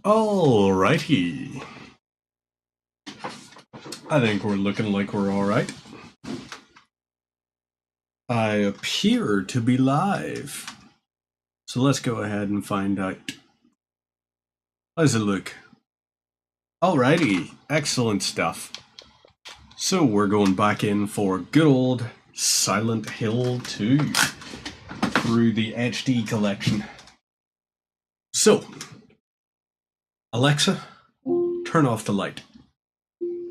Alrighty. I think we're looking like we're alright. I appear to be live. So let's go ahead and find out. How's it look? Alrighty, excellent stuff. So we're going back in for good old Silent Hill 2 through the HD collection. So, Alexa, turn off the light.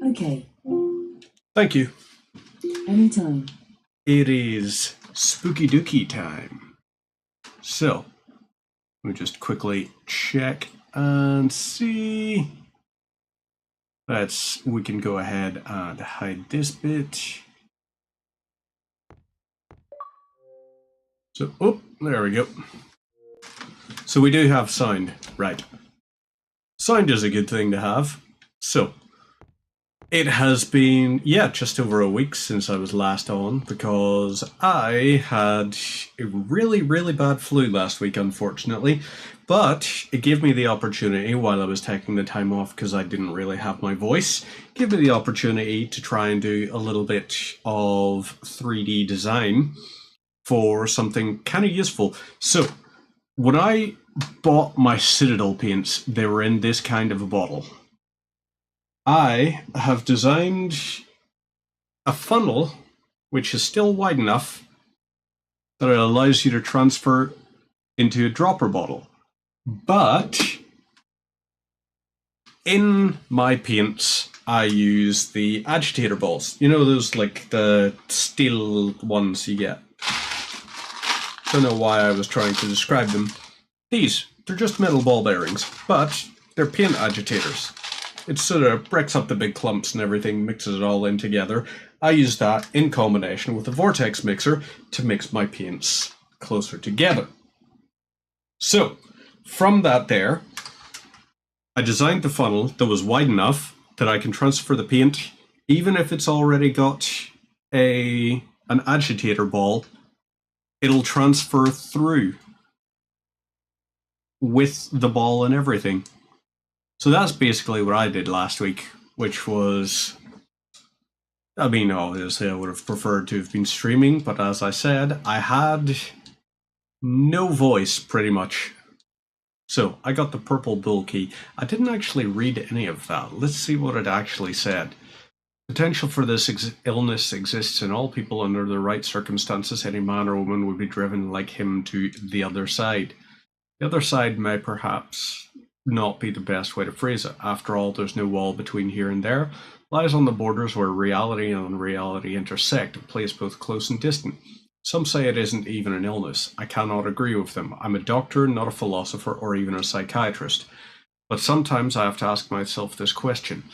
Okay. Thank you. Anytime. It is spooky dooky time. So, let me just quickly check and see. We can go ahead and hide this bit. So, oh, there we go. So we do have sound, right. Sound is a good thing to have. So, it has been, just over a week since I was last on, because I had a really, really bad flu last week, unfortunately. But it gave me the opportunity, while I was taking the time off because I didn't really have my voice, gave me the opportunity to try and do a little bit of 3D design for something kind of useful. So, when I bought my Citadel paints, they were in this kind of a bottle. I have designed a funnel which is still wide enough that it allows you to transfer into a dropper bottle. But in my paints, I use the agitator balls. You know those, like, the steel ones you get. Don't know why I was trying to describe them. They're just metal ball bearings, but they're paint agitators. It sort of breaks up the big clumps and everything, mixes it all in together. I use that in combination with a vortex mixer to mix my paints closer together. So, from that there, I designed the funnel that was wide enough that I can transfer the paint, even if it's already got an agitator ball, it'll transfer through with the ball and everything. So that's basically what I did last week, which was, I mean, obviously I would have preferred to have been streaming, but as I said, I had no voice pretty much. So I got the purple bull key. I didn't actually read any of that. Let's see what it actually said. Potential for this illness exists in all people under the right circumstances. Any man or woman would be driven like him to the other side. The other side may perhaps not be the best way to phrase it. After all, there's no wall between here and there. Lies on the borders where reality and unreality intersect, a place both close and distant. Some say it isn't even an illness. I cannot agree with them. I'm a doctor, not a philosopher or even a psychiatrist. But sometimes I have to ask myself this question.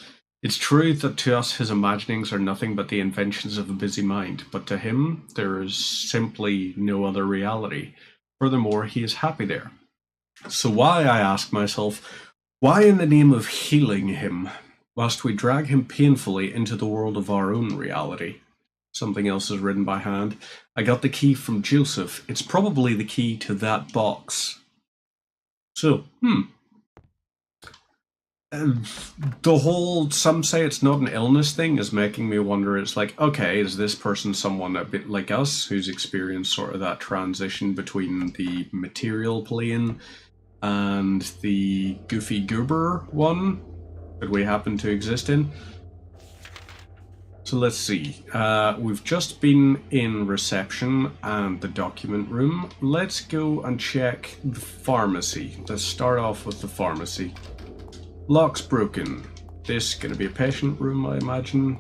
It's true that to us his imaginings are nothing but the inventions of a busy mind, but to him there is simply no other reality. Furthermore, he is happy there. So why, I ask myself, why in the name of healing him, whilst we drag him painfully into the world of our own reality? Something else is written by hand. I got the key from Joseph. It's probably the key to that box. So, the whole, some say it's not an illness thing is making me wonder. It's like, okay, is this person someone a bit like us who's experienced sort of that transition between the material plane and the goofy goober one that we happen to exist in? So let's see. We've just been in reception and the document room. Let's go and check the pharmacy. Let's start off with the pharmacy. Lock's broken. This is going to be a patient room, I imagine.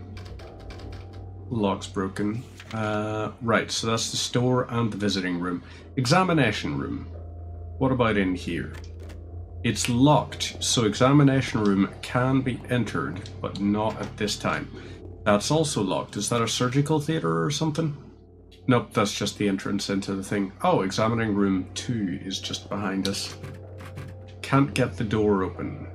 Lock's broken. Right, so that's the store and the visiting room. Examination room. What about in here? It's locked, so examination room can be entered, but not at this time. That's also locked. Is that a surgical theatre or something? Nope, that's just the entrance into the thing. Oh, examining room 2 is just behind us. Can't get the door open.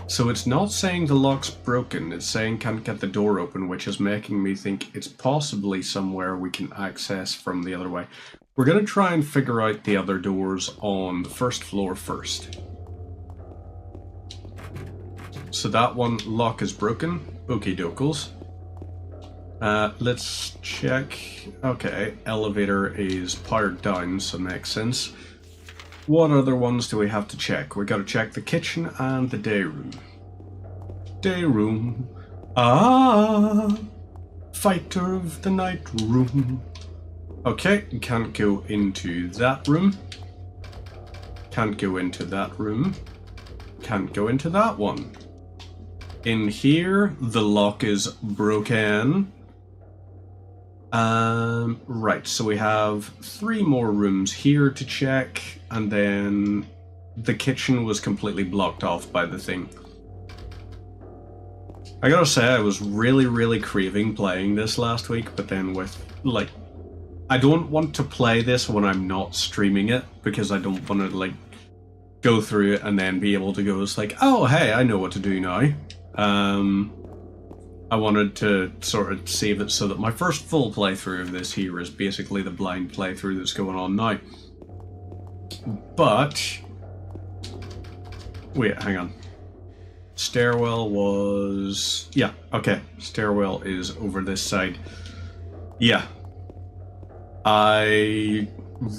So it's not saying the lock's broken, it's saying can't get the door open, which is making me think it's possibly somewhere we can access from the other way. We're going to try and figure out the other doors on the first floor first. so that one lock is broken. Okie dokes. Let's check. Okay, elevator is powered down, so makes sense. What other ones do we have to check? We gotta check the kitchen and the day room. Day room. Ah! Fighter of the night room. Okay, can't go into that room. Can't go into that room. Can't go into that one. In here, the lock is broken. Right, so we have 3 more rooms here to check, and then the kitchen was completely blocked off by the thing. I gotta say, I was really craving playing this last week, but then with, like, I don't want to play this when I'm not streaming it, because I don't want to, like, go through it and then be able to go, it's like, oh, hey, I know what to do now. I wanted to sort of save it so that my first full playthrough of this here is basically the blind playthrough that's going on now. But... wait, hang on. Stairwell was... yeah, okay. Stairwell is over this side. Yeah. I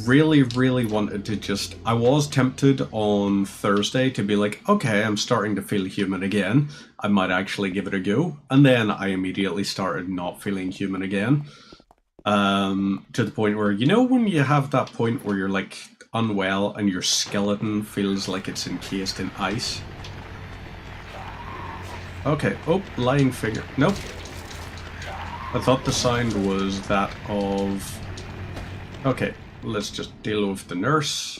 really wanted to just... I was tempted on Thursday to be like, okay, I'm starting to feel human again. I might actually give it a go. And then I immediately started not feeling human again. To the point where, you know when you have that point where you're like unwell and your skeleton feels like it's encased in ice? Okay, oh, lying figure. Nope. I thought the sound was that of... okay, let's just deal with the nurse.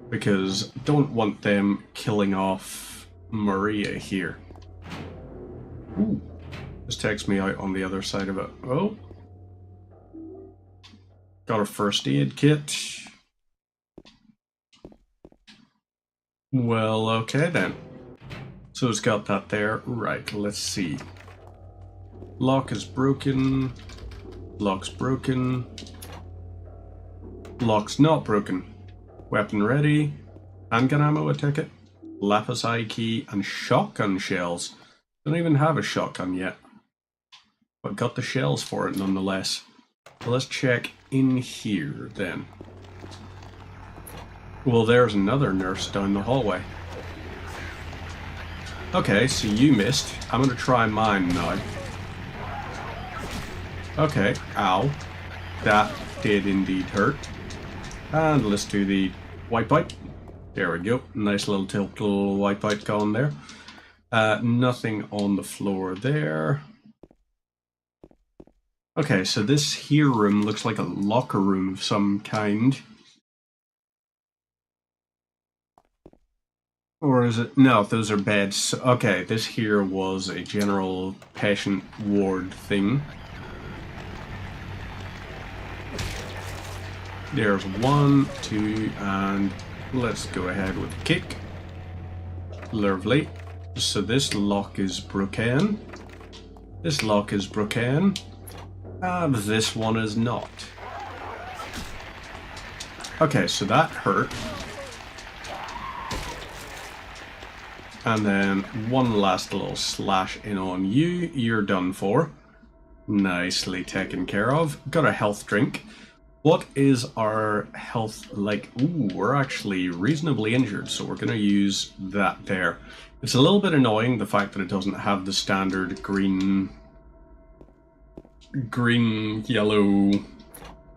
Because don't want them killing off Maria here. Ooh. This takes me out on the other side of it. Oh. Got a first aid kit. Well, okay then. So it's got that there. Right, let's see. Lock is broken. Lock's broken. Lock's not broken. Weapon ready. Handgun ammo, I take it. Lapis eye key and shotgun shells. Don't even have a shotgun yet. But got the shells for it nonetheless. So let's check in here then. Well, there's another nurse down the hallway. Okay, so you missed. I'm gonna try mine now. Okay, ow. That did indeed hurt. And let's do the wipeout. There we go. Nice little typical wipeout going there. Nothing on the floor there. Okay, so this here room looks like a locker room of some kind. Or is it? No, those are beds. Okay, this here was a general patient ward thing. There's 1, 2, and let's go ahead with the kick. Lovely. So this lock is broken. This lock is broken. And this one is not. Okay, so that hurt. And then one last little slash in on you. You're done for. Nicely taken care of. Got a health drink. What is our health like? Ooh, we're actually reasonably injured, so we're going to use that there. It's a little bit annoying, the fact that it doesn't have the standard green, yellow,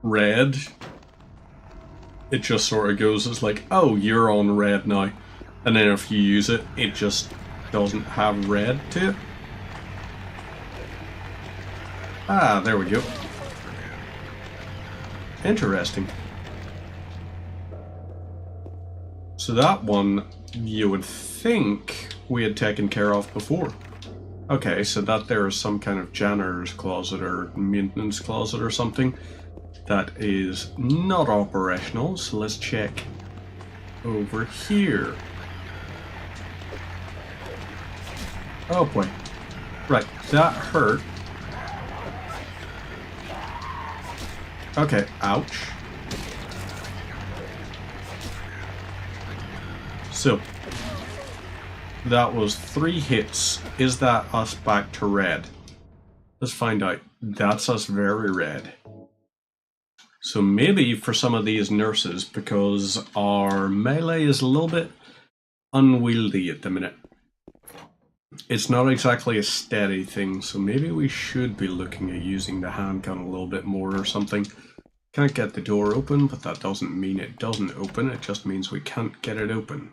red. It just sort of goes, it's like, oh, you're on red now. And then if you use it, it just doesn't have red to it. Ah, there we go. Interesting. So that one, you would think we had taken care of before. Okay, so that there is some kind of janitor's closet or maintenance closet or something that is not operational. So let's check over here. Oh boy. Right, that hurt. Okay, ouch. So, That was 3 hits. Is that us back to red? Let's find out. That's us very red. So maybe for some of these nurses, because our melee is a little bit unwieldy at the minute. It's not exactly a steady thing, so maybe we should be looking at using the handgun a little bit more or something. Can't get the door open, but that doesn't mean it doesn't open, it just means we can't get it open.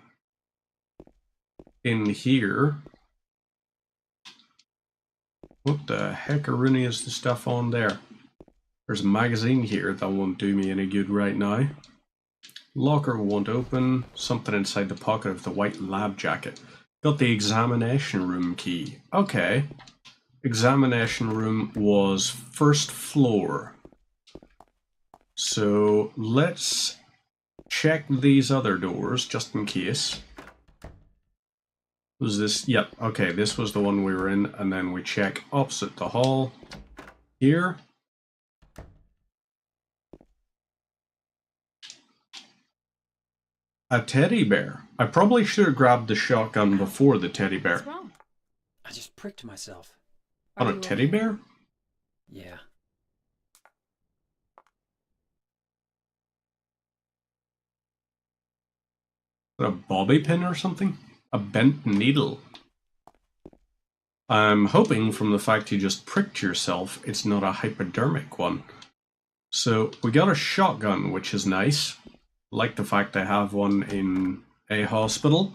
In here... What the heckaroonie is the stuff on there? There's a magazine here that won't do me any good right now. Locker won't open. Something inside the pocket of the white lab jacket. Got the examination room key. Okay. Examination room was first floor. So let's check these other doors just in case. Was this? Yep. Okay, this was the one we were in, and then we check opposite the hall. Here. A teddy bear. I probably should have grabbed the shotgun before the teddy bear. What's wrong? I just pricked myself. On a teddy bear? Yeah. A bobby pin or something? A bent needle. I'm hoping from the fact you just pricked yourself, it's not a hypodermic one. So we got a shotgun, which is nice. Like the fact I have one in a hospital.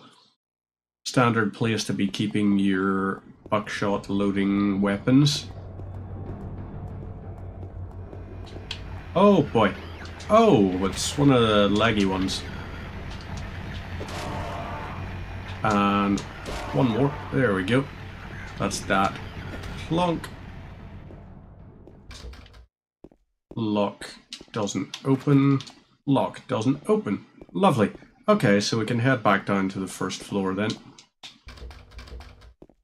Standard place to be keeping your buckshot loading weapons. Oh boy. Oh, it's one of the leggy ones. And one more. There we go. That's that. Plonk. Lock doesn't open. Lock doesn't open. Lovely. Okay, so we can head back down to the first floor then.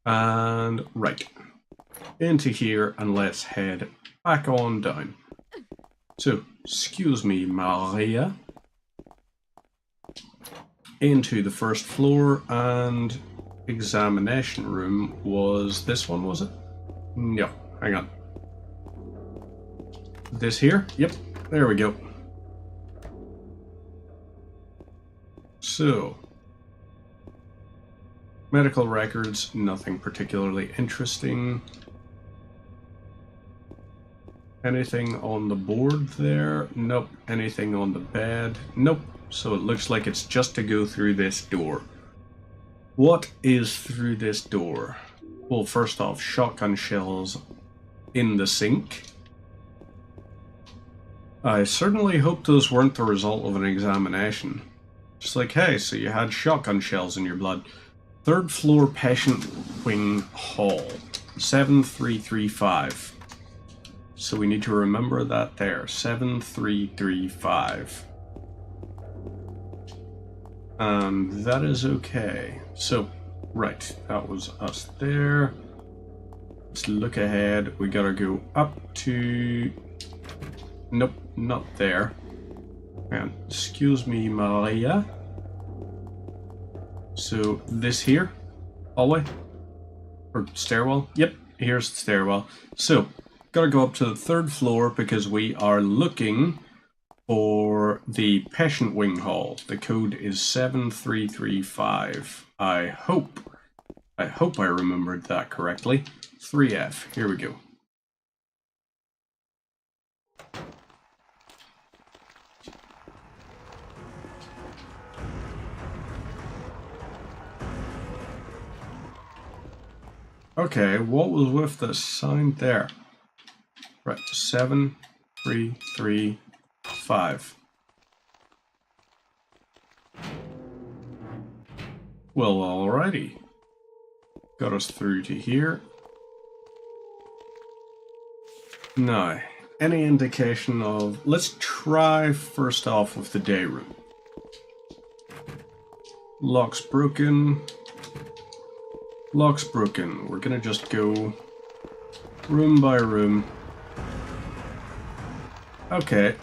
And right. Into here, and let's head back on down. So, excuse me, Maria. Into the first floor, and examination room was this one, was it? No, hang on. This here? Yep, there we go. So, medical records, nothing particularly interesting. Anything on the board there? Nope. Anything on the bed? Nope. So it looks like it's just to go through this door. What is through this door? Well, first off, shotgun shells in the sink. I certainly hope those weren't the result of an examination. Just like, hey, so you had shotgun shells in your blood. Third floor patient wing hall. 7335. So we need to remember that there. 7335. And that is okay. So, right, that was us there. Let's look ahead. We gotta go up to... Nope, not there. And excuse me, Maria. So, this here? Hallway? Or stairwell? Yep, here's the stairwell. So, gotta go up to the third floor because we are looking for the patient wing hall. The code is 7335. I hope I remembered that correctly. 3F. Here we go. Okay, what was with the sign there? Right, 7335. Well, alrighty. Got us through to here. Now, any indication of... Let's try first off with the day room. Lock's broken. Lock's broken. We're gonna just go room by room. Okay.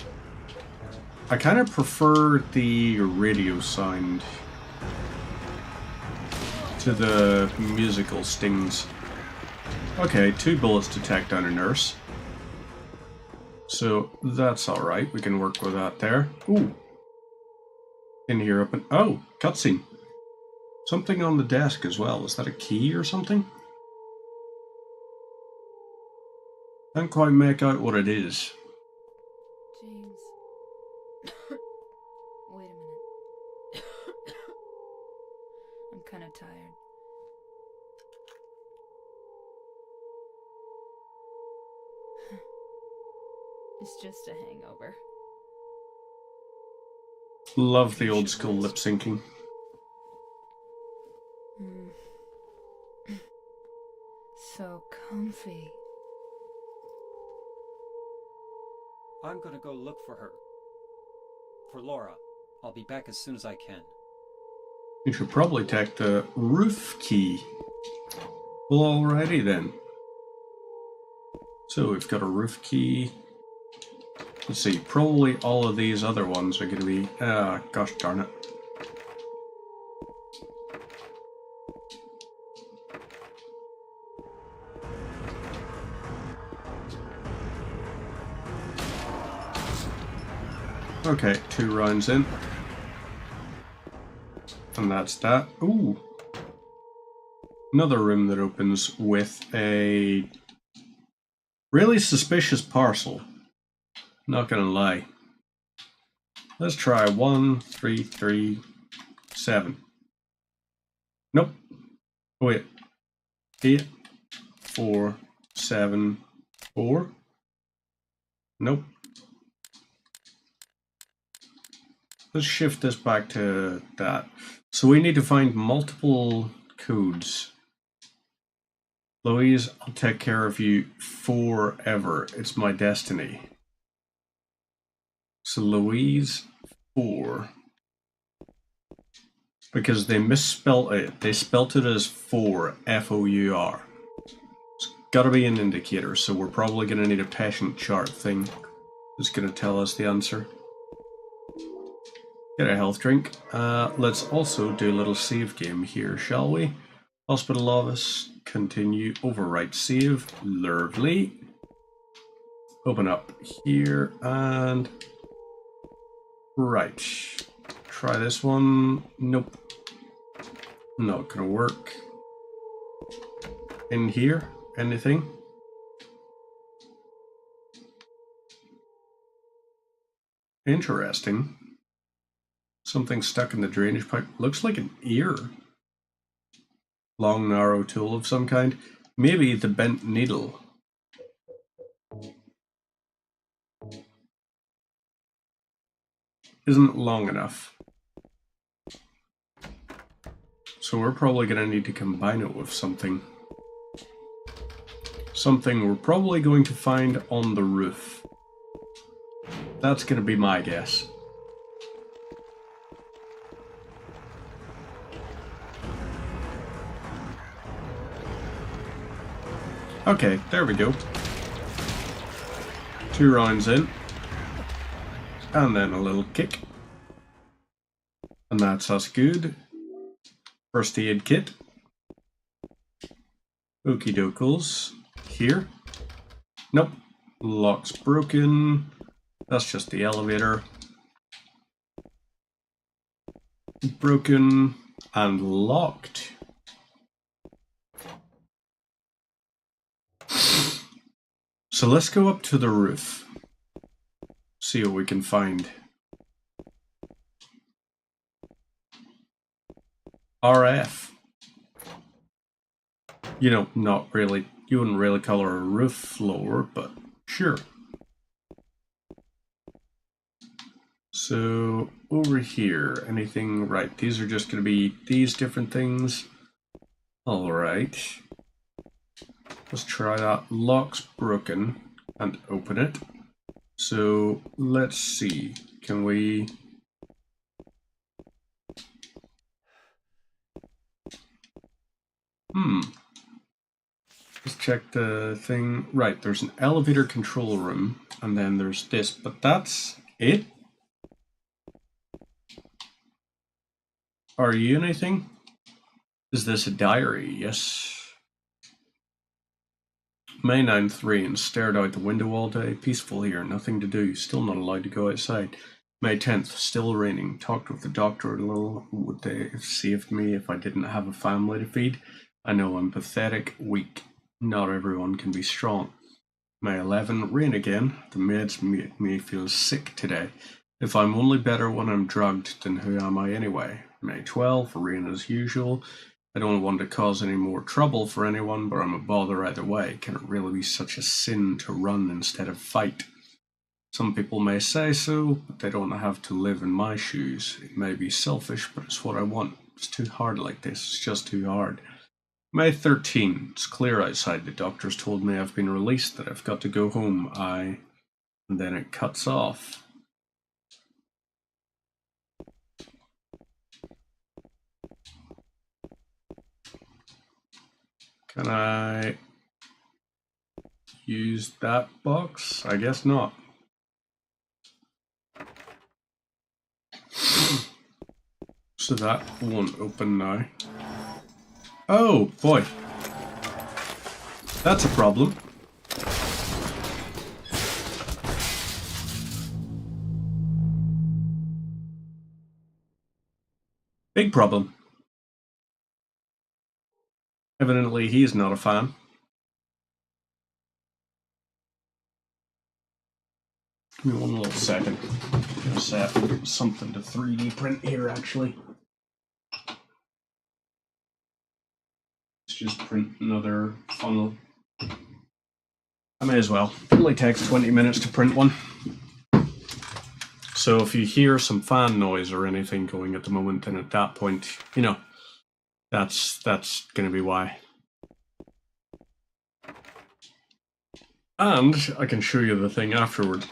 I kind of prefer the radio sound to the musical stings. Okay, 2 bullets to take down a nurse. So that's alright, we can work with that there. Ooh. In here up and oh, cutscene. Something on the desk as well. Is that a key or something? Can't quite make out what it is. James. Wait a minute. I'm kind of tired. It's just a hangover. Love the old school lip syncing. So comfy. I'm gonna go look for her. For Laura. I'll be back as soon as I can. You should probably take the roof key. Well, alrighty then. So we've got a roof key. Let's see, probably all of these other ones are going to be... gosh darn it. Okay, 2 rounds in. And that's that. Ooh. Another room that opens with a really suspicious parcel. Not gonna lie. Let's try 1, 3, 3, 7. Nope. Wait. 8, 4, 7, 4. Nope. Let's shift this back to that. So we need to find multiple codes. Louise, I'll take care of you forever. It's my destiny. So Louise 4. Because they misspelt it. They spelt it as 4, F-O-U-R. It's gotta be an indicator, so we're probably gonna need a patient chart thing. That's gonna tell us the answer. Get a health drink. Let's also do a little save game here, shall we? Hospital office, continue, overwrite save, lovely. Open up here, and... right. Try this one. Nope. Not gonna work. In here, anything? Interesting. Something stuck in the drainage pipe. Looks like an ear. Long, narrow tool of some kind. Maybe the bent needle. Isn't long enough. So we're probably going to need to combine it with something. Something we're probably going to find on the roof. That's going to be my guess. Okay, there we go. 2 rounds in. And then a little kick. And that's us good. First aid kit. Okie dokes. Here. Nope. Lock's broken. That's just the elevator. Broken and locked. So let's go up to the roof. See what we can find. RF. You know, not really, you wouldn't really call it a roof floor, but sure. So over here, anything, right, these are just going to be these different things. All right. Let's try that. Lock's broken and open it. So let's see. Can we... Let's check the thing. Right, there's an elevator control room and then there's this, but that's it? Are you anything? Is this a diary? Yes. May 9/3 and stared out the window all day. Peaceful here, nothing to do. Still not allowed to go outside. May 10th, still raining. Talked with the doctor a little. Would they have saved me if I didn't have a family to feed? I know I'm pathetic, weak. Not everyone can be strong. May 11, rain again. The meds make me feel sick today. If I'm only better when I'm drugged, then who am I anyway? May 12, rain as usual. I don't want to cause any more trouble for anyone, but I'm a bother either way. Can it really be such a sin to run instead of fight? Some people may say so, but they don't have to live in my shoes. It may be selfish, but it's what I want. It's too hard like this. It's just too hard. May 13. It's clear outside. The doctors told me I've been released, that I've got to go home. And then it cuts off. Can I use that box? I guess not. So that won't open now. Oh boy. That's a problem. Big problem. Evidently he's not a fan. Give me one little second. I'm gonna set something to 3D print here actually. Let's just print another funnel. I may as well. It only takes 20 minutes to print one. So if you hear some fan noise or anything going at the moment, then at that point, you know, that's gonna be why. And I can show you the thing afterward.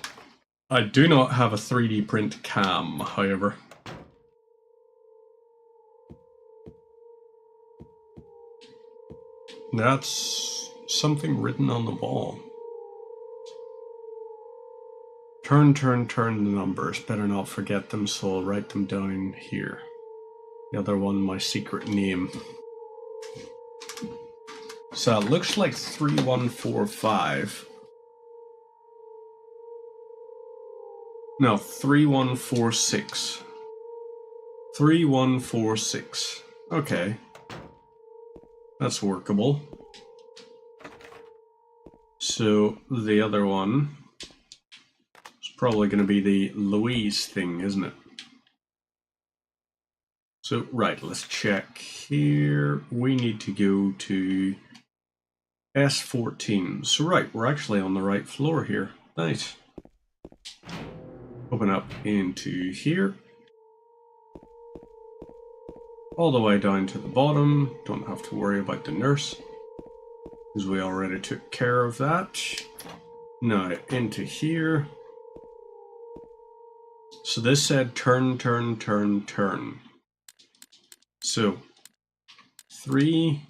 I do not have a 3D print cam, however. That's something written on the wall. Turn the numbers. Better not forget them, so I'll write them down here. The other one, my secret name. So it looks like 3145. No, 3146. 3146. Okay. That's workable. So the other one is probably going to be the Louise thing, isn't it? So, right, let's check here. We need to go to S14. So, right, we're actually on the right floor here. Nice. Open up into here. All the way down to the bottom. Don't have to worry about the nurse, because we already took care of that. Now, into here. So this said turn. So 3,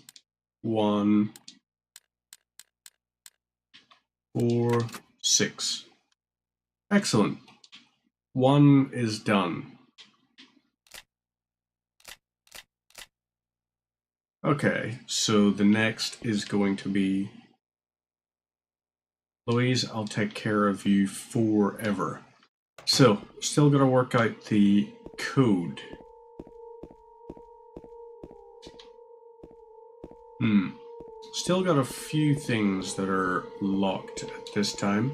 1, 4, 6. Excellent. 1 is done. Okay, so the next is going to be Louise, I'll take care of you forever. So, still gotta work out the code. Still got a few things that are locked at this time.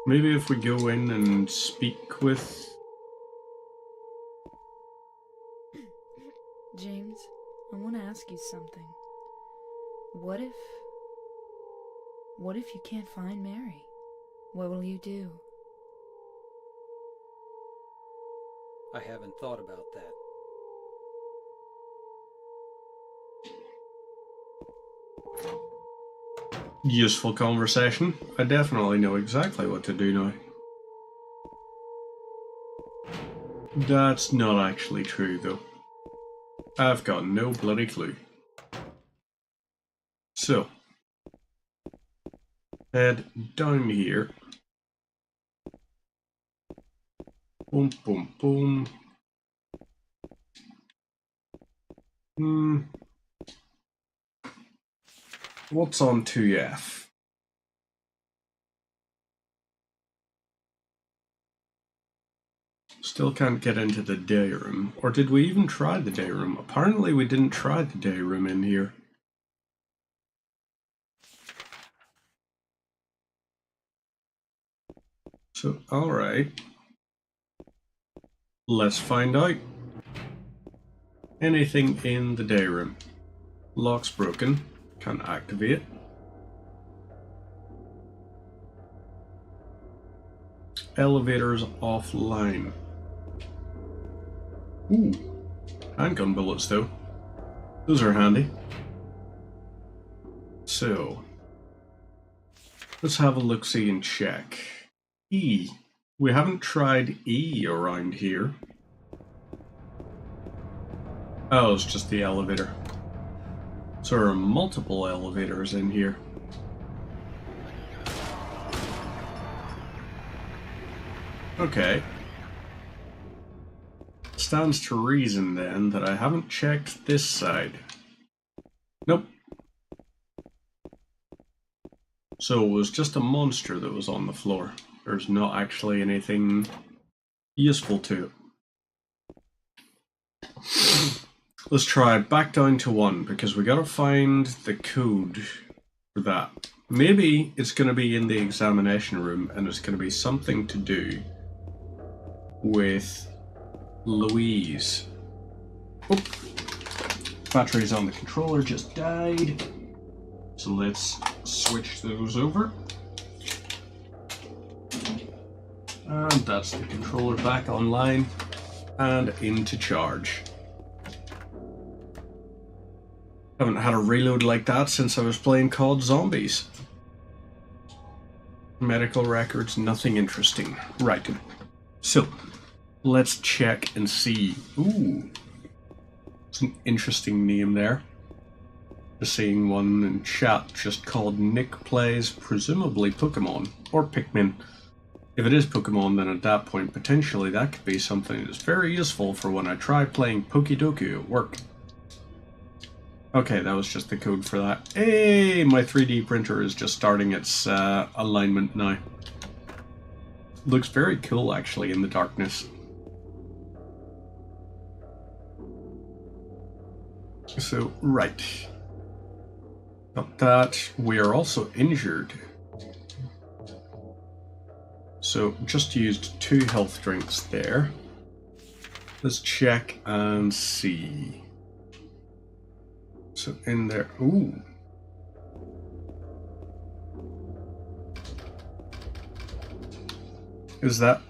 Maybe if we go in and speak with... James, I want to ask you something. What if you can't find Mary? What will you do? I haven't thought about that. Useful conversation. I definitely know exactly what to do now. That's not actually true, though. I've got no bloody clue. So, head down here. Boom, boom, boom. What's on 2F? Still can't get into the day room. Or did we even try the day room? Apparently we didn't try the day room in here. So, alright. Let's find out. Anything in the day room? Lock's broken. Can't activate. Elevator's offline. Ooh. Handgun bullets though. Those are handy. So, let's have a look-see and check. E. We haven't tried E around here. Oh, it's just the elevator. So there are multiple elevators in here. Okay. Stands to reason then that I haven't checked this side. Nope. So it was just a monster that was on the floor. There's not actually anything useful to it. Let's try back down to 1 because we gotta find the code for that. Maybe it's gonna be in the examination room and it's gonna be something to do with Louise. Oh, batteries on the controller just died. So let's switch those over. And that's the controller back online and into charge. Haven't had a reload like that since I was playing COD Zombies. Medical records, nothing interesting. Right. So, let's check and see. Ooh. It's an interesting name there. Just seeing one in chat just called Nick Plays, presumably Pokemon, or Pikmin. If it is Pokemon, then at that point, potentially that could be something that's very useful for when I try playing Pokidoku at work. Okay, that was just the code for that. Hey, my 3D printer is just starting its alignment now. Looks very cool, actually, in the darkness. So, right. Got that. We are also injured. So, just used 2 health drinks there. Let's check and see. So, in there. Ooh. Is that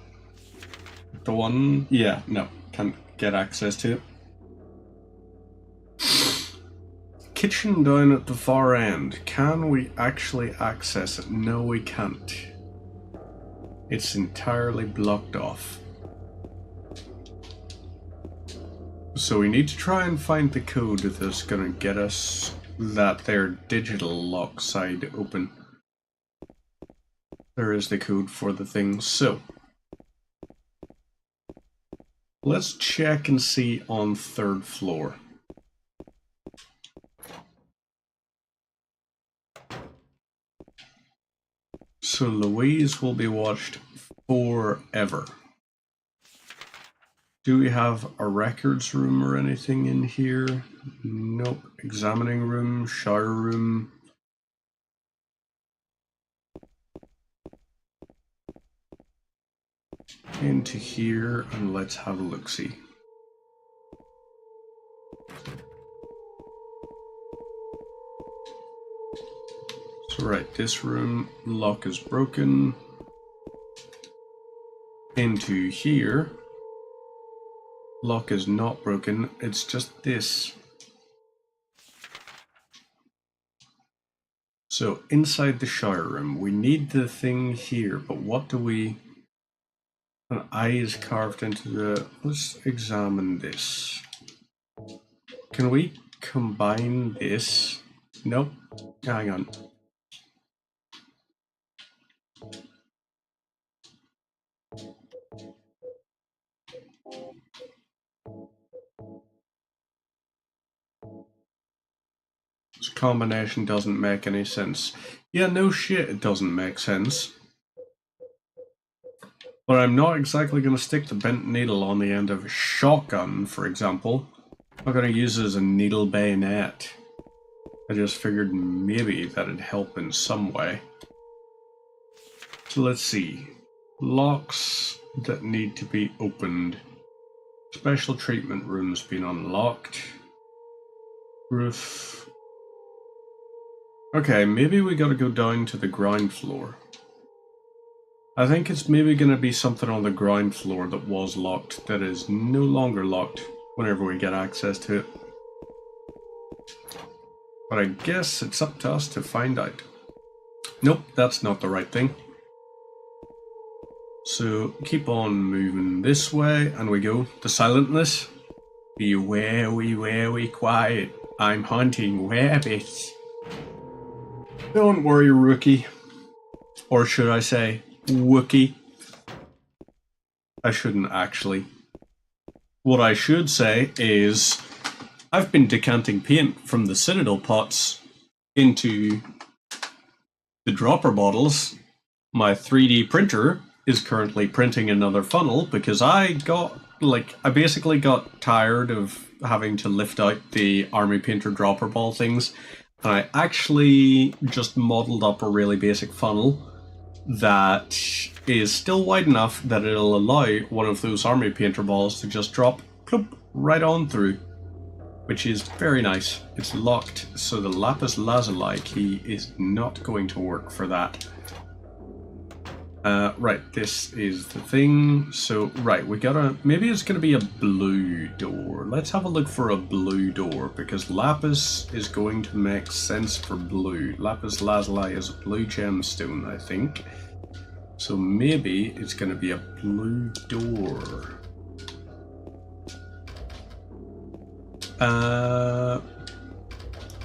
the one? Yeah, no. Can't get access to it. Kitchen down at the far end. Can we actually access it? No, we can't. It's entirely blocked off. So we need to try and find the code that's going to get us that there digital lock side open. There is the code for the thing. So let's check and see on 3rd floor. So Louise will be watched forever. Do we have a records room or anything in here? Nope. Examining room, shower room. Into here and let's have a look-see. So right, this room, lock is broken. Into here. Lock is not broken, it's just this. So inside the shower room, we need the thing here, but what do we... An eye is carved into the... Let's examine this. Can we combine this? Nope. Hang on. This combination doesn't make any sense. Yeah, no shit, it doesn't make sense. But I'm not exactly going to stick the bent needle on the end of a shotgun, for example. I'm not going to use it as a needle bayonet. I just figured maybe that'd help in some way. So let's see. Locks that need to be opened. Special treatment rooms being unlocked. Roof. Okay, maybe we gotta go down to the ground floor. I think it's maybe gonna be something on the ground floor that was locked that is no longer locked whenever we get access to it. But I guess it's up to us to find out. Nope, that's not the right thing. So keep on moving this way, and we go. The silentness. Be very quiet. I'm hunting rabbits. Don't worry, rookie. Or should I say, Wookie? I shouldn't actually. What I should say is, I've been decanting paint from the Citadel pots into the dropper bottles. My 3D printer is currently printing another funnel because I basically got tired of having to lift out the army painter dropper ball things, and I actually just modeled up a really basic funnel that is still wide enough that it'll allow one of those army painter balls to just drop plop, right on through, which is very nice. It's locked, so the lapis lazuli key is not going to work for that. Right, this is the thing. So, right, we gotta... Maybe it's gonna be a blue door. Let's have a look for a blue door, because lapis is going to make sense for blue. Lapis lazuli is a blue gemstone, I think. So maybe it's gonna be a blue door.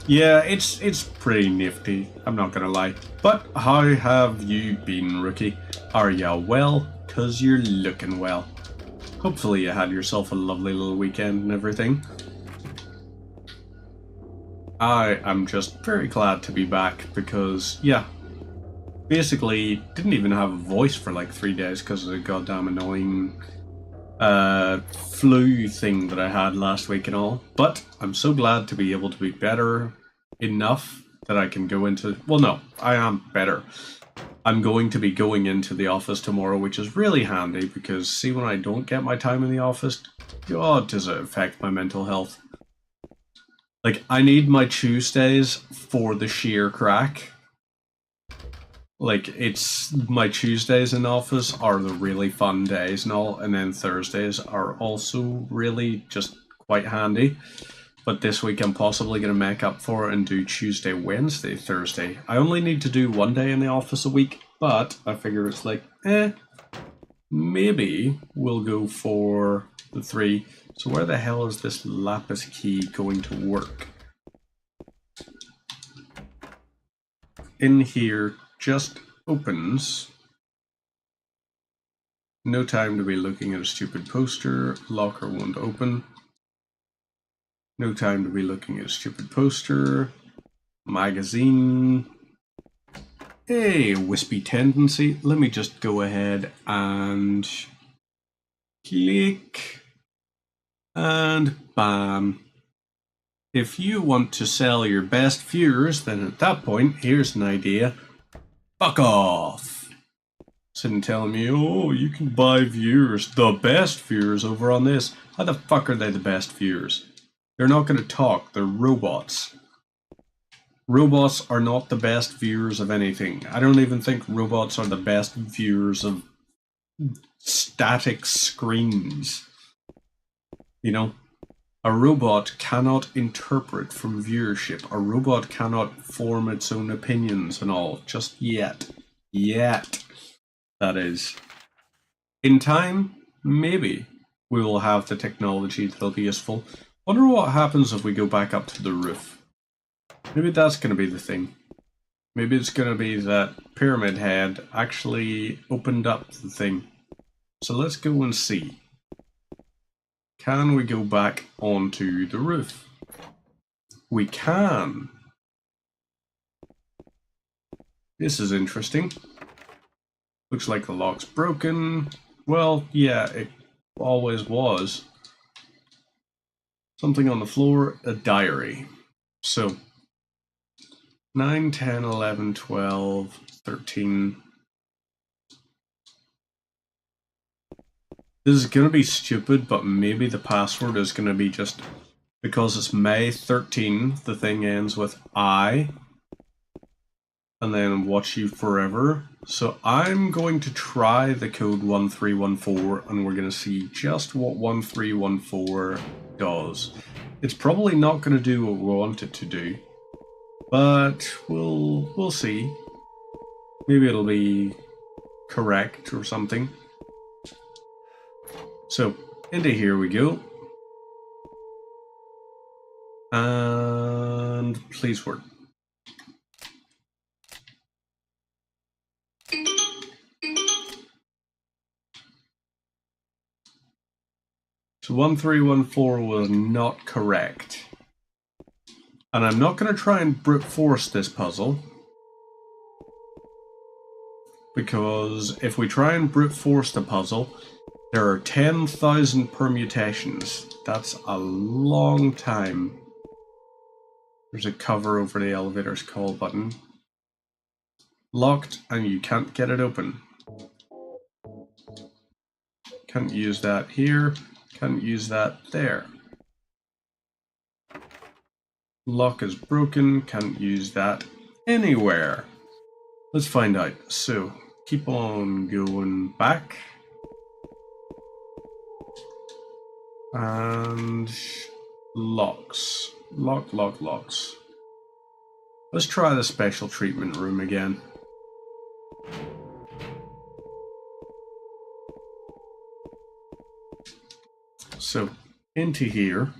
Yeah, it's pretty nifty, I'm not gonna lie. But how have you been, rookie? Are ya well? 'Cause you're looking well. Hopefully you had yourself a lovely little weekend and everything. I am just very glad to be back because, yeah, basically didn't even have a voice for like 3 days because of the goddamn annoying flu thing that I had last week and all. But I'm so glad to be able to be better enough that I can go into... Well, no, I am better. I'm going to be going into the office tomorrow, which is really handy because, see, when I don't get my time in the office, God, does it affect my mental health. Like, I need my Tuesdays for the sheer crack. Like, it's my Tuesdays in the office are the really fun days and all, and then Thursdays are also really just quite handy. But this week I'm possibly going to make up for it and do Tuesday, Wednesday, Thursday. I only need to do 1 day in the office a week, but I figure it's like, maybe we'll go for the 3. So where the hell is this lapis key going to work? In here just opens. No time to be looking at a stupid poster. Locker won't open. No time to be looking at a stupid poster. Magazine. Hey, wispy tendency. Let me just go ahead and click. And bam. If you want to sell your best viewers, then at that point, here's an idea. Fuck off. Sitting telling me, oh, you can buy viewers, the best viewers over on this. How the fuck are they the best viewers? They're not going to talk, they're robots. Robots are not the best viewers of anything. I don't even think robots are the best viewers of static screens. You know? A robot cannot interpret from viewership. A robot cannot form its own opinions and all. Just yet. Yet. That is. In time, maybe we will have the technology that'll be useful. Wonder what happens if we go back up to the roof. Maybe that's going to be the thing. Maybe it's going to be that Pyramid Head actually opened up the thing. So let's go and see. Can we go back onto the roof? We can. This is interesting. Looks like the lock's broken. Well, yeah, it always was. Something on the floor, a diary. So, 9, 10, 11, 12, 13. This is going to be stupid, but maybe the password is going to be just, because it's May 13, the thing ends with I, and then watch you forever. So I'm going to try the code 1314, and we're going to see just what 1314 does. It's probably not going to do what we want it to do, but we'll see. Maybe it'll be correct or something. So, into here we go. And please work. So 1314 was not correct. And I'm not going to try and brute force this puzzle, because if we try and brute force the puzzle, there are 10,000 permutations. That's a long time. There's a cover over the elevator's call button. Locked, and you can't get it open. Can't use that here. Can't use that there. Lock is broken. Can't use that anywhere. Let's find out. So, keep on going back. And locks. Locks. Let's try the special treatment room again. So, into here.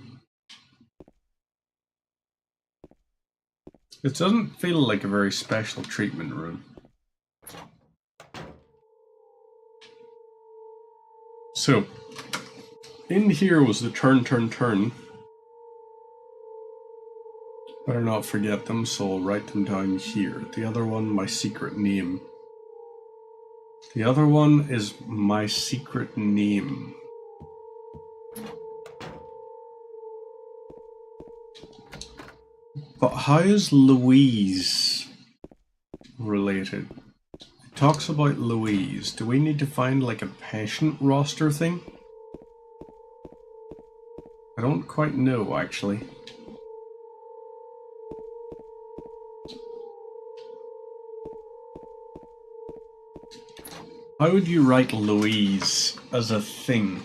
It doesn't feel like a very special treatment room. So, in here was the turn. Better not forget them, so I'll write them down here. The other one, my secret name. The other one is my secret name. But how is Louise related? It talks about Louise. Do we need to find like a patient roster thing? I don't quite know, actually. How would you write Louise as a thing?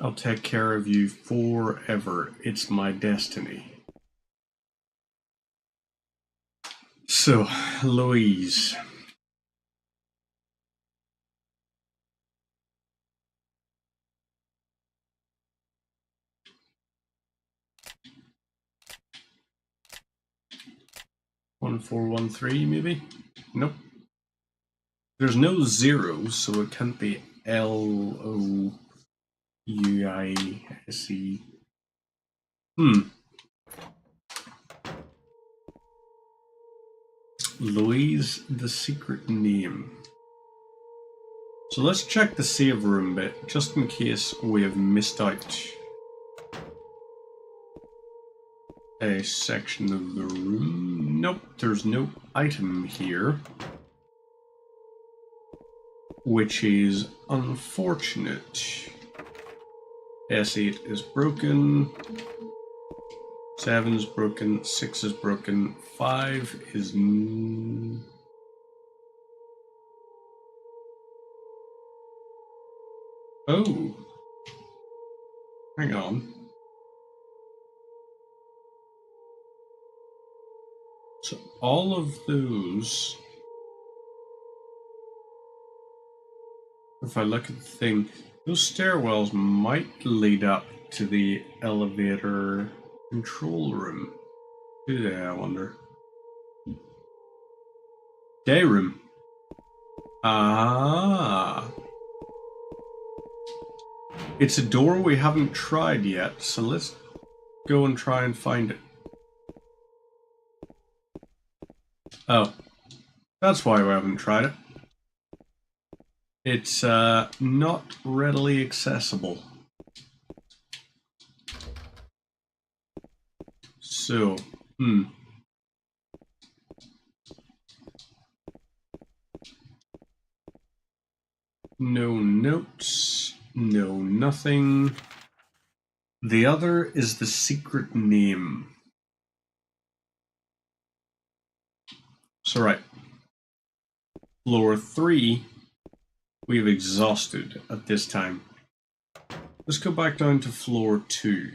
I'll take care of you forever. It's my destiny. So, Louise. One, 4, 1, 3, maybe? Nope. There's no zeros, so it can't be Louise. Louise, the secret name. So let's check the save room bit, just in case we have missed out a section of the room. Nope, there's no item here, which is unfortunate. S8 is broken, 7 is broken, 6 is broken, 5 is... Oh, hang on. So all of those, if I look at the thing, those stairwells might lead up to the elevator control room. Do they, I wonder? Day room. Ah. It's a door we haven't tried yet, so let's go and try and find it. Oh, that's why we haven't tried it. It's not readily accessible. So, no notes, no nothing. The other is the secret name. So right, floor 3, we've exhausted at this time. Let's go back down to floor 2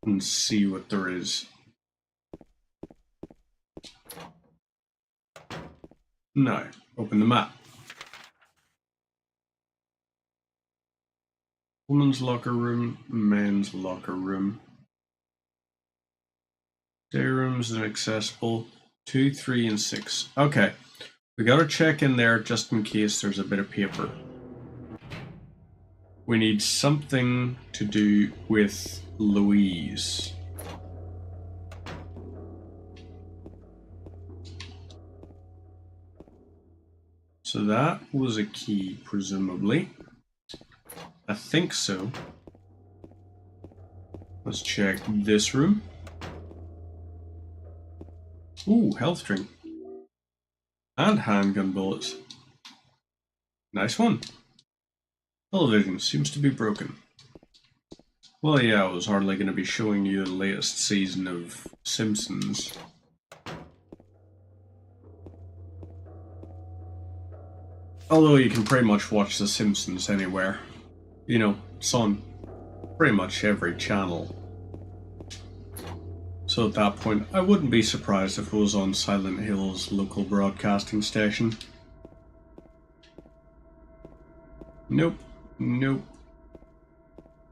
and see what there is. Now, open the map. Woman's locker room, men's locker room. Day rooms inaccessible. 2, 3, and 6. Okay, we gotta check in there just in case there's a bit of paper. We need something to do with Louise. So that was a key, presumably. I think so. Let's check this room. Ooh, health drink. And handgun bullets. Nice one. Television seems to be broken. Well, yeah, I was hardly going to be showing you the latest season of Simpsons. Although you can pretty much watch The Simpsons anywhere. You know, it's on pretty much every channel. So at that point, I wouldn't be surprised if it was on Silent Hill's local broadcasting station. Nope. Nope.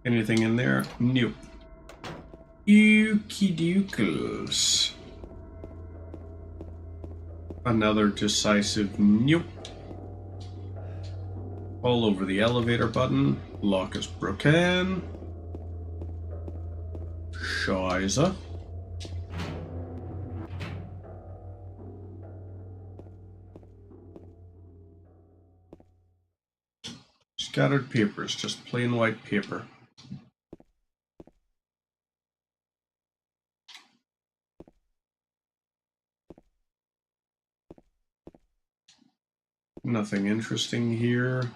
Anything in there? Nope. Okie dookles. Another decisive nope. All over the elevator button. Lock is broken. Scheiße. Scattered papers, just plain white paper. Nothing interesting here.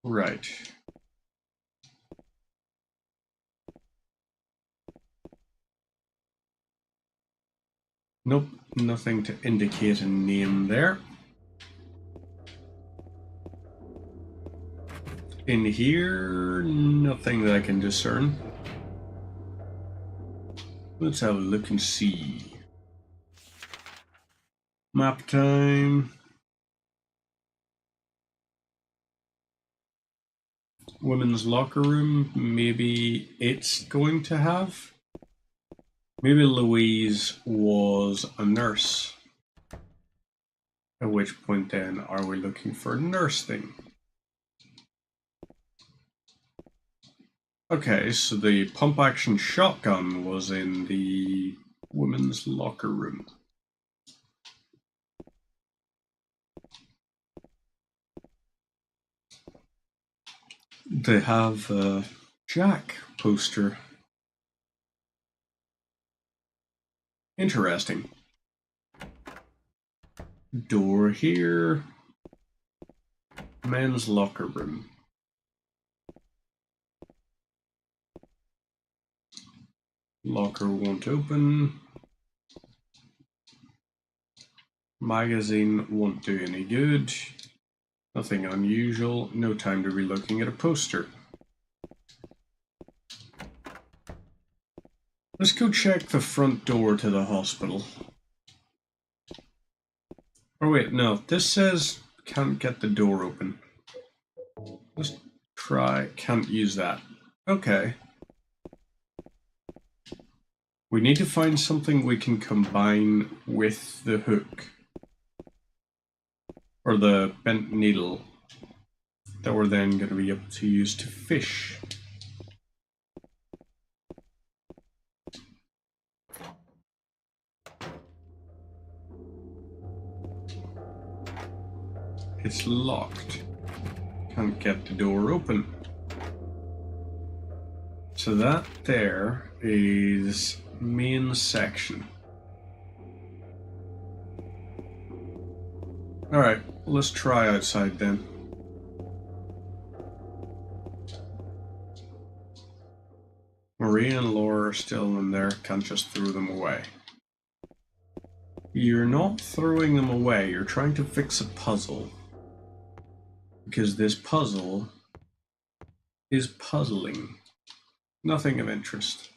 Right. Nope, nothing to indicate a name there. In here, nothing that I can discern. Let's have a look and see. Map time. Women's locker room, maybe it's going to have. Maybe Louise was a nurse. At which point then are we looking for a nurse thing? Okay, so the pump action shotgun was in the women's locker room. They have a Jack poster. Interesting. Door here. Men's locker room. Locker won't open. Magazine won't do any good. Nothing unusual. No time to be looking at a poster. Let's go check the front door to the hospital. Oh wait, no. This says can't get the door open. Let's try. Can't use that. Okay. We need to find something we can combine with the hook. Or the bent needle. That we're then going to be able to use to fish. It's locked. Can't get the door open. So that there is main section. Alright, let's try outside then. Maria and Laura are still in there, can't just throw them away. You're not throwing them away, you're trying to fix a puzzle. Because this puzzle is puzzling. Nothing of interest.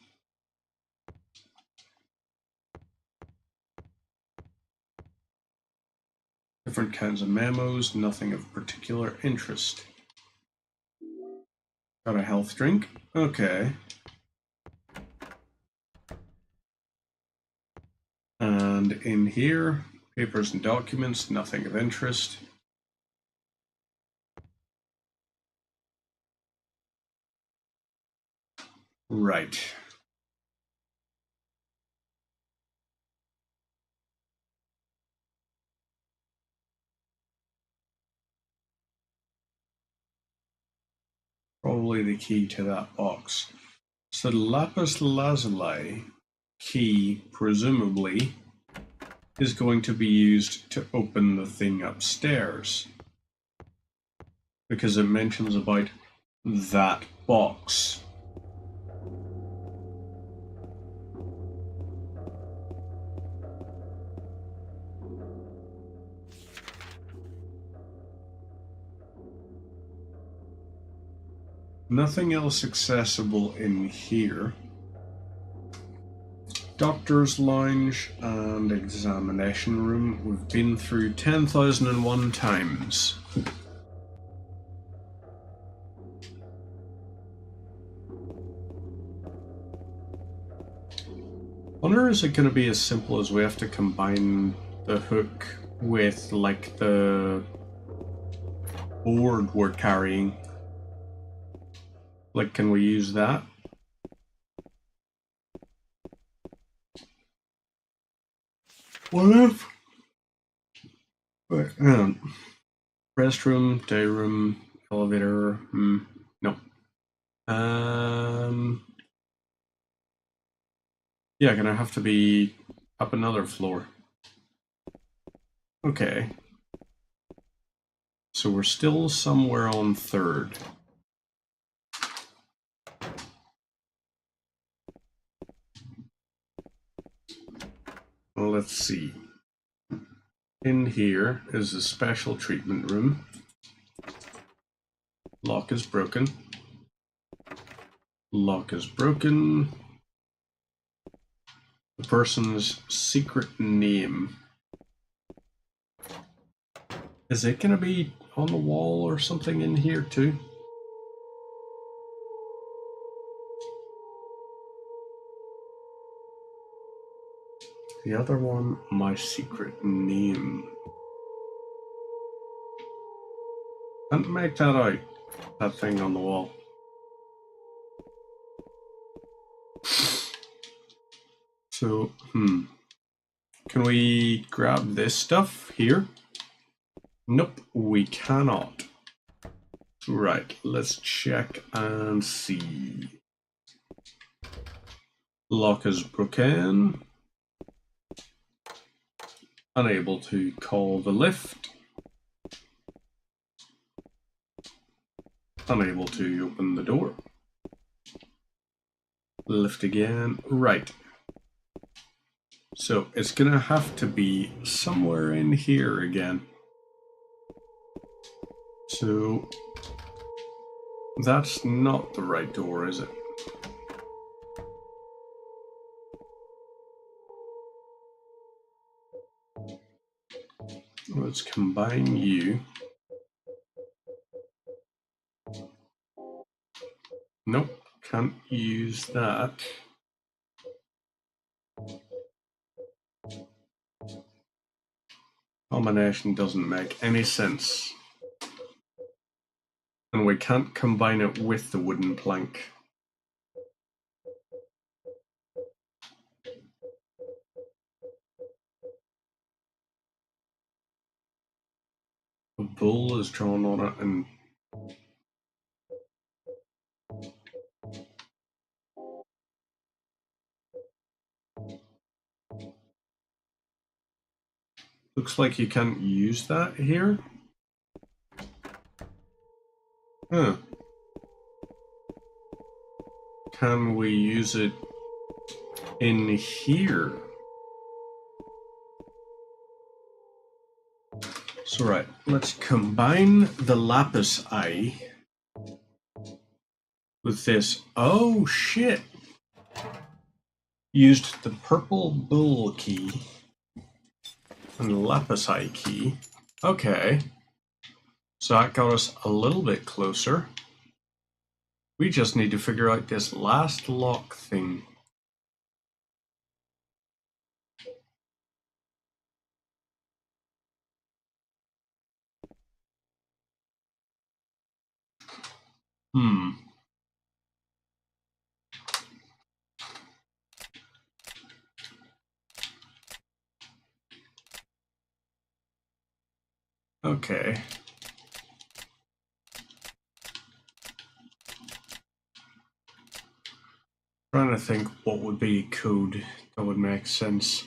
Different kinds of memos, nothing of particular interest. Got a health drink? Okay. And in here, papers and documents, nothing of interest. Right. Probably the key to that box. So the lapis lazuli key, presumably, is going to be used to open the thing upstairs. Because it mentions about that box. Nothing else accessible in here. Doctor's lounge and examination room we've been through 10,001 times. Wonder, is it going to be as simple as we have to combine the hook with like the board we're carrying? Like, can we use that? What if? Wait, restroom, day room, elevator. No. Yeah, gonna have to be up another floor. Okay. So we're still somewhere on third. Well, let's see. In here is a special treatment room. Lock is broken. Lock is broken. The person's secret name. Is it going to be on the wall or something in here too? The other one, my secret name. Can't make that out, that thing on the wall. So, can we grab this stuff here? Nope, we cannot. Right, let's check and see. Lock is broken. Unable to call the lift. Unable to open the door. Lift again. Right. So it's gonna have to be somewhere in here again. So that's not the right door, is it? Let's combine you. Nope, can't use that. Combination doesn't make any sense. And we can't combine it with the wooden plank. bull is drawn on it, and looks like you can't use that here. Huh. Can we use it in here? So right, let's combine the lapis eye with this. Oh shit! Used the purple bull key and the lapis eye key. Okay. So that got us a little bit closer. We just need to figure out this last lock thing. Okay. Trying to think what would be code that would make sense.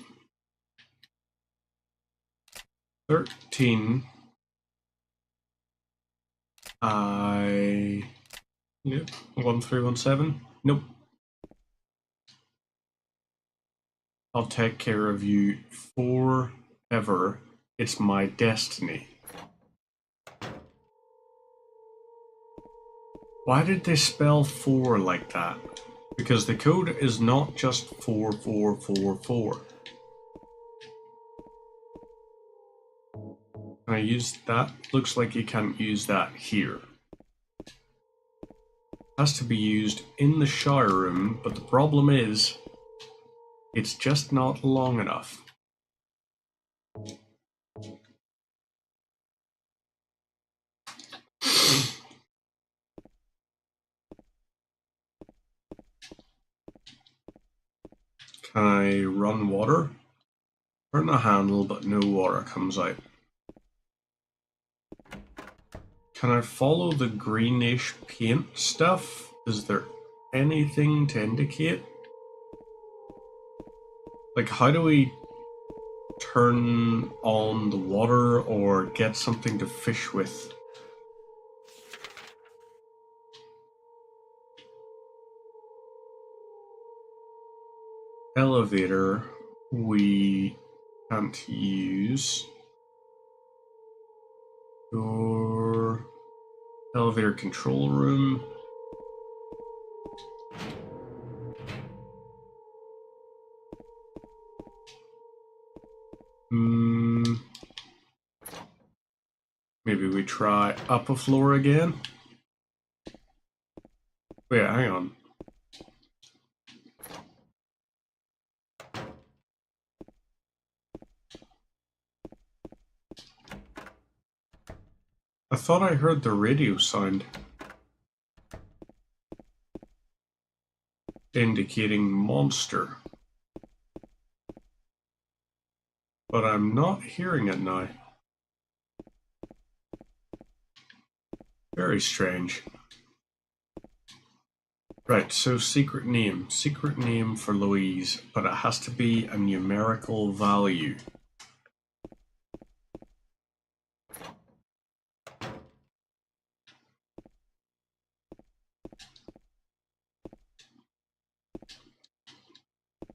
13. Yep. 1317. Nope. I'll take care of you forever. It's my destiny. Why did they spell 4 like that? Because the code is not just 4444. Can I use that? Looks like you can't use that here. Has to be used in the shower room, but the problem is it's just not long enough. Can I run water? Turn the handle, but no water comes out. Can I follow the greenish paint stuff? Is there anything to indicate? Like, how do we turn on the water or get something to fish with? Elevator, we can't use. Door, elevator control room. Maybe we try up a floor again. Wait, hang on. I thought I heard the radio sound indicating monster, but I'm not hearing it now. Very strange. Right, so secret name for Louise, but it has to be a numerical value.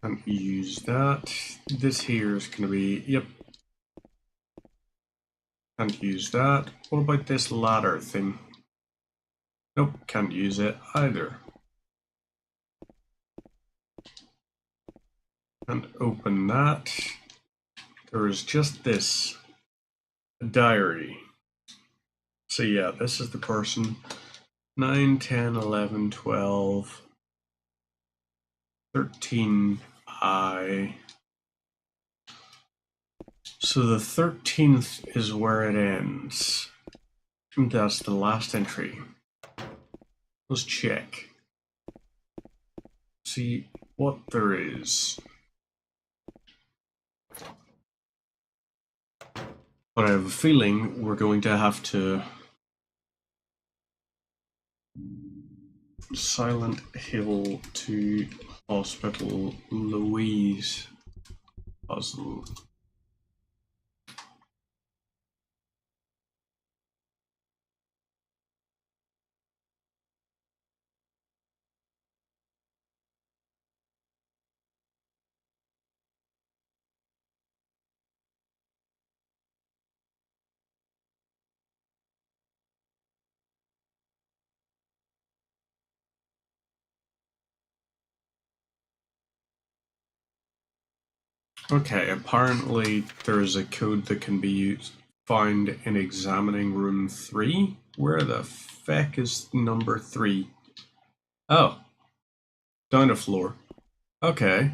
And use that. This here is going to be, yep. Can't use that. What about this ladder thing? Nope, can't use it either. And open that. There is just this diary. So yeah, this is the person. 9, 10, 11, 12, 13 I. So the 13th is where it ends. That's the last entry. Let's check. See what there is. But I have a feeling we're going to have to Silent Hill to Hospital Louise puzzle. Okay, apparently there's a code that can be used, found in examining room 3. Where the feck is number 3? Oh, down a floor. Okay.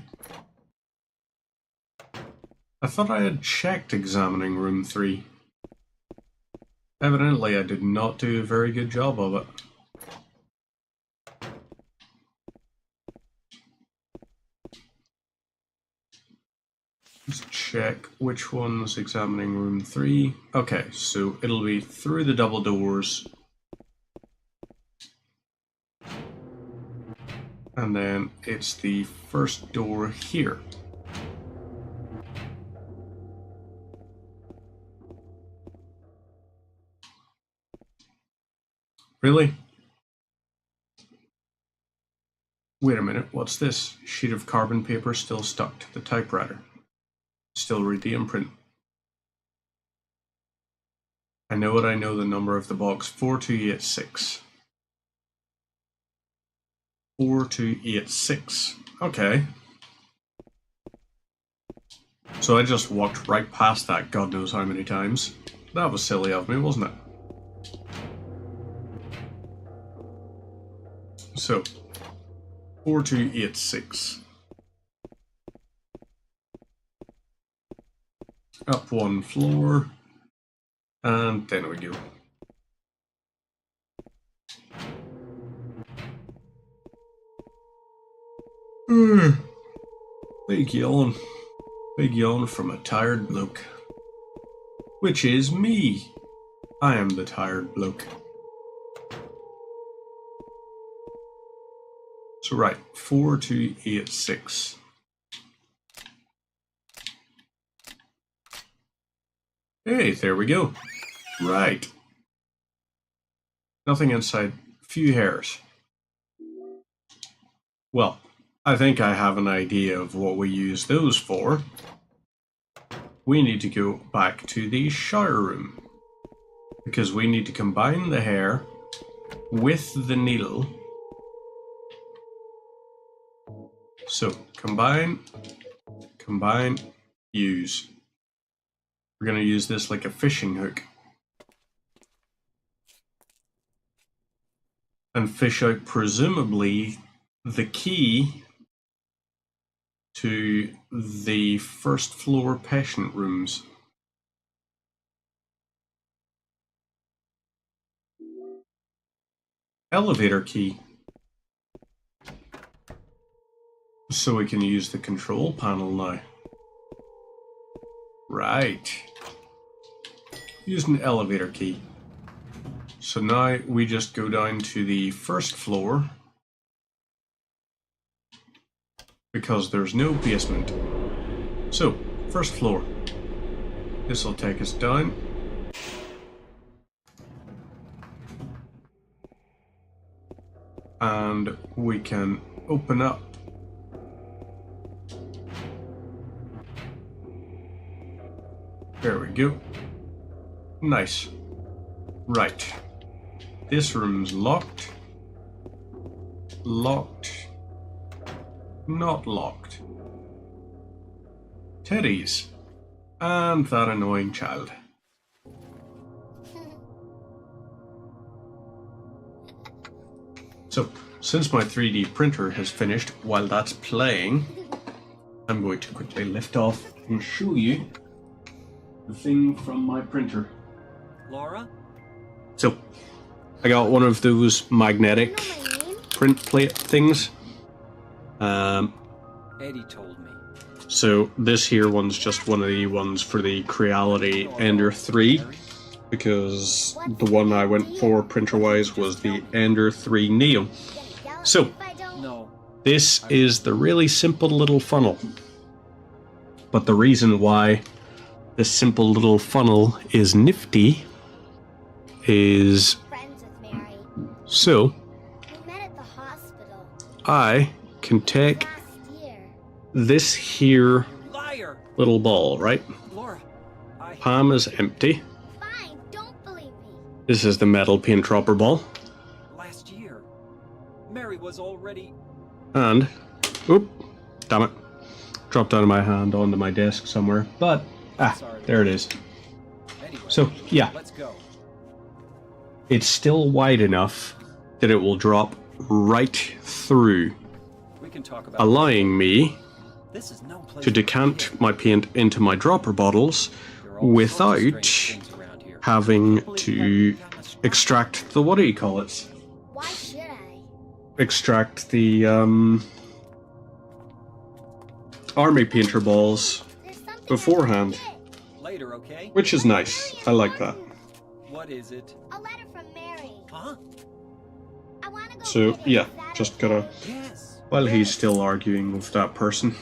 I thought I had checked examining room 3. Evidently I did not do a very good job of it. Let's check which one's examining room 3. Okay, so it'll be through the double doors. And then it's the first door here. Really? Wait a minute, what's this? Sheet of carbon paper still stuck to the typewriter. Still read the imprint. I know what I know the number of the box. 4286. 4286. Okay. So I just walked right past that God knows how many times. That was silly of me, wasn't it? So, 4286. Up one floor. And then we go. Big yawn. Big yawn from a tired bloke. Which is me. I am the tired bloke. So right, 4286. Hey, there we go. Right. Nothing inside. Few hairs. Well, I think I have an idea of what we use those for. We need to go back to the shower room. Because we need to combine the hair with the needle. So, combine, use. We're going to use this like a fishing hook. And fish out, presumably, the key to the first floor patient rooms. Elevator key. So we can use the control panel now. Right. Use an elevator key. So now we just go down to the first floor because there's no basement. So, first floor. This will take us down. And we can open up. There we go. Nice. Right. This room's locked. Locked. Not locked. Teddy's. And that annoying child. So, since my 3D printer has finished while that's playing, I'm going to quickly lift off and show you the thing from my printer. Laura? So, I got one of those magnetic print plate things. Eddie told me. So this here one's just one of the ones for the Creality Ender 3, because the one I went for printer-wise was the Ender 3 Neo. So, No. this is the really simple little funnel. But the reason why this simple little funnel is nifty is Friends with Mary. so We met at the hospital I can take last year. this here Liar! little ball, right? Laura, I... Palm is empty. Fine, don't believe me. This is the metal paint dropper ball. Last year, Mary was already... And, oop, damn it. Dropped out of my hand onto my desk somewhere. But, there it is. Anyway, So, yeah, let's go. it's still wide enough that it will drop right through, We can talk about... allowing me This is no place to for decant kids. my paint into my dropper bottles There are all sorts of without strange things around here. having Can't believe to that kind of extract the, what do you call it? Why should I? Extract the, army painter balls There's something beforehand, I should Later, okay? which is nice. I like that. What is it? get. A letter from Mary. Huh? I want to go So, get it. yeah, Is that just okay? gotta, Yes. while he's still arguing with that person,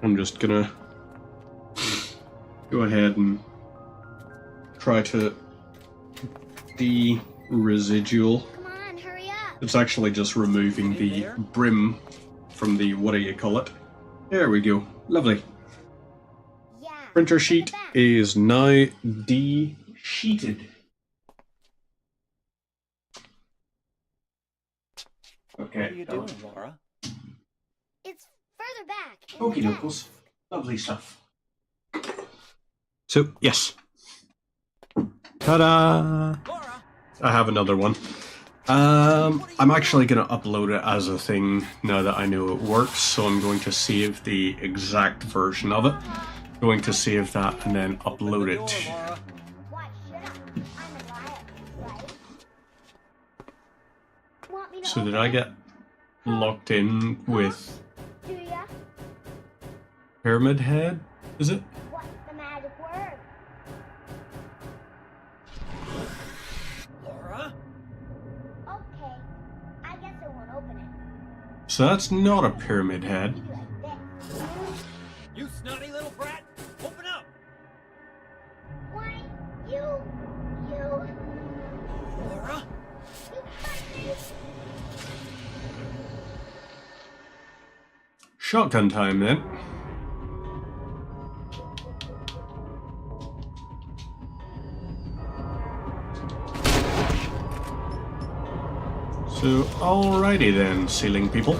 I'm just gonna go ahead and try to residual. Come on, hurry up. It's actually just removing the brim from the, what do you call it? There we go. Lovely. Yeah. Printer in the sheet back. is now de-sheeted. What Okay. are you doing, Laura? It's further back. in the Okie desk. dokes. Lovely stuff. So, yes. Ta-da! Laura! I have another one. I'm actually going to upload it as a thing now that I know it works, so I'm going to save the exact version of it. Going to save that and then upload Open the it. door, Laura. Why should I? I'm a liar, right? Want me to So did open I it? get locked in with Do ya? Pyramid Head? Is it? What's the magic word? Laura? Okay. I guess I won't open it. So that's not a Pyramid Head. You do like this. You snotty little brat! Open up! Why? You. Laura? You cut me. Shotgun time then. So, alrighty then, ceiling people.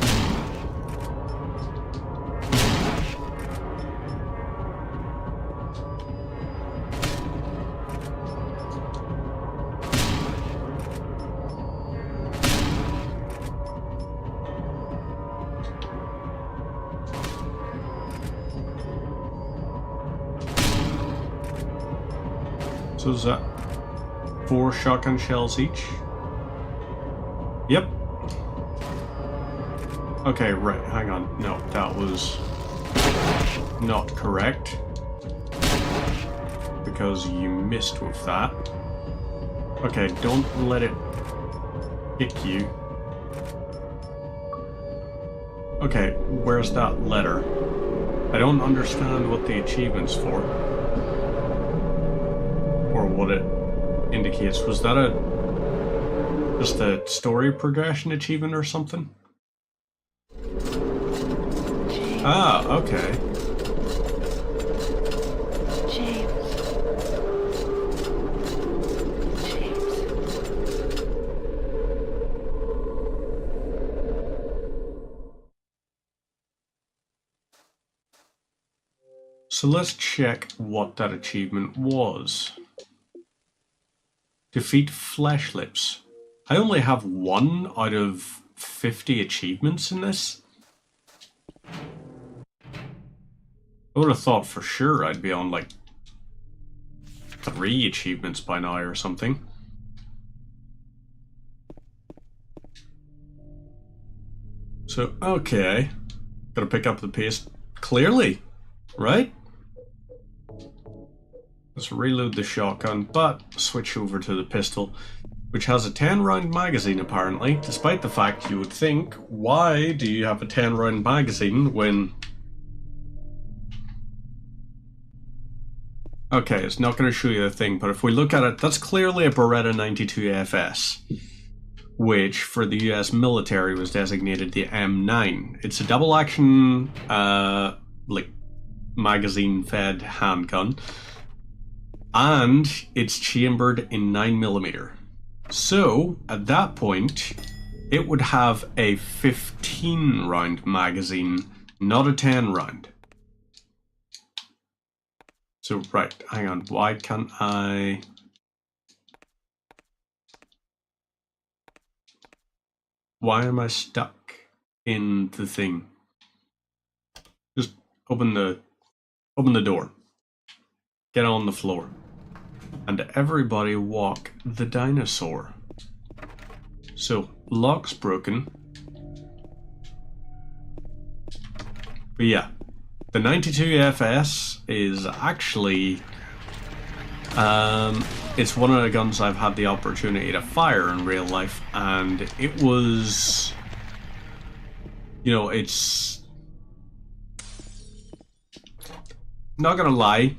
So is that 4 shotgun shells each? Yep. Okay, right, hang on. No, that was not correct. Because you missed with that. Okay, don't let it hit you. Okay, where's that letter? I don't understand what the achievement's for. Or what it indicates. Was that just a story progression achievement or something? Ah, okay. James. So let's check what that achievement was. Defeat Flesh Lips. I only have 1 out of 50 achievements in this. I would have thought for sure I'd be on like 3 achievements by now or something. So, okay. Gotta pick up the pace. clearly, right? Let's reload the shotgun, but switch over to the pistol, which has a 10-round magazine apparently, despite the fact you would think, why do you have a 10-round magazine when... Okay, it's not going to show you the thing, but if we look at it, that's clearly a Beretta 92 FS, which for the US military was designated the M9. It's a double-action, like, magazine-fed handgun, and it's chambered in 9mm. So, at that point, it would have a 15-round magazine, not a 10-round. So, right, hang on, why can't I... Why am I stuck in the thing? Just open the door. Get on the floor. And everybody walk the dinosaur. So, lock's broken. But yeah, the 92 FS is actually, it's one of the guns I've had the opportunity to fire in real life, and it was, you know, it's, not gonna lie,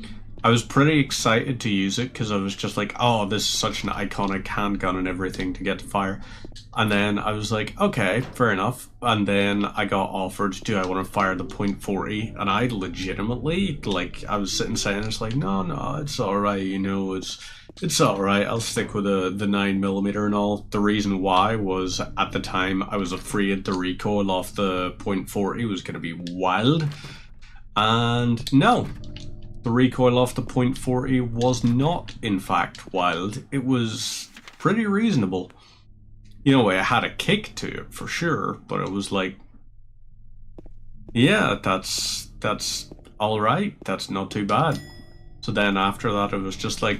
I was pretty excited to use it because I was just like, oh, this is such an iconic handgun and everything to get to fire. And then I was like, okay, fair enough. And then I got offered, do I want to fire the .40? And I legitimately, like, I was sitting saying, it's like, no, it's alright, you know, it's alright. I'll stick with the 9mm and all. The reason why was at the time I was afraid the recoil off the .40 was going to be wild. And no. The recoil off the .40 was not, in fact, wild. It was pretty reasonable. You know, it had a kick to it, for sure, but it was like, yeah, that's alright, that's not too bad. So then after that, it was just like,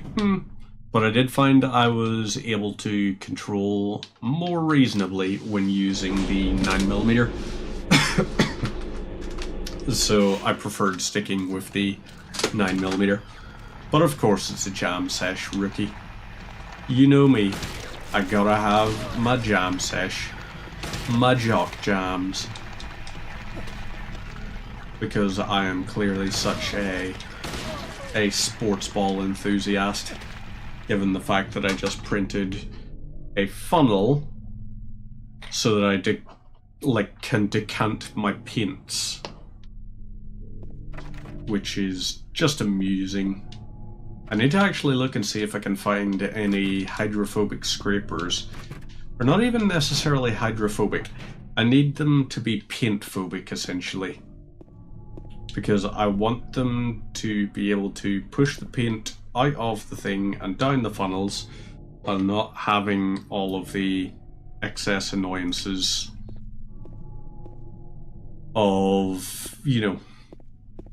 But I did find I was able to control more reasonably when using the 9mm. So I preferred sticking with the 9mm. But of course it's a jam sesh, rookie. You know me. I gotta have my jam sesh. My jock jams. Because I am clearly such a sports ball enthusiast. Given the fact that I just printed a funnel so that I can decant my paints. Which is just amusing. I need to actually look and see if I can find any hydrophobic scrapers. Or not even necessarily hydrophobic. I need them to be paint phobic, essentially. Because I want them to be able to push the paint out of the thing and down the funnels while not having all of the excess annoyances of, you know,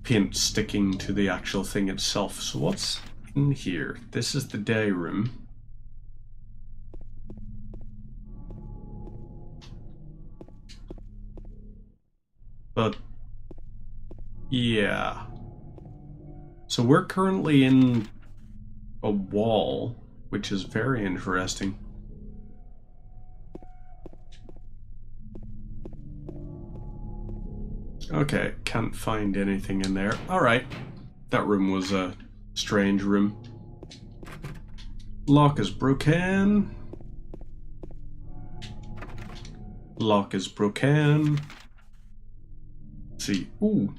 paint sticking to the actual thing itself. So what's in here? This is the day room. But yeah. So we're currently in a wall, which is very interesting. Okay, can't find anything in there. Alright. That room was a strange room. Lock is broken. Lock is broken. Let's see. Ooh.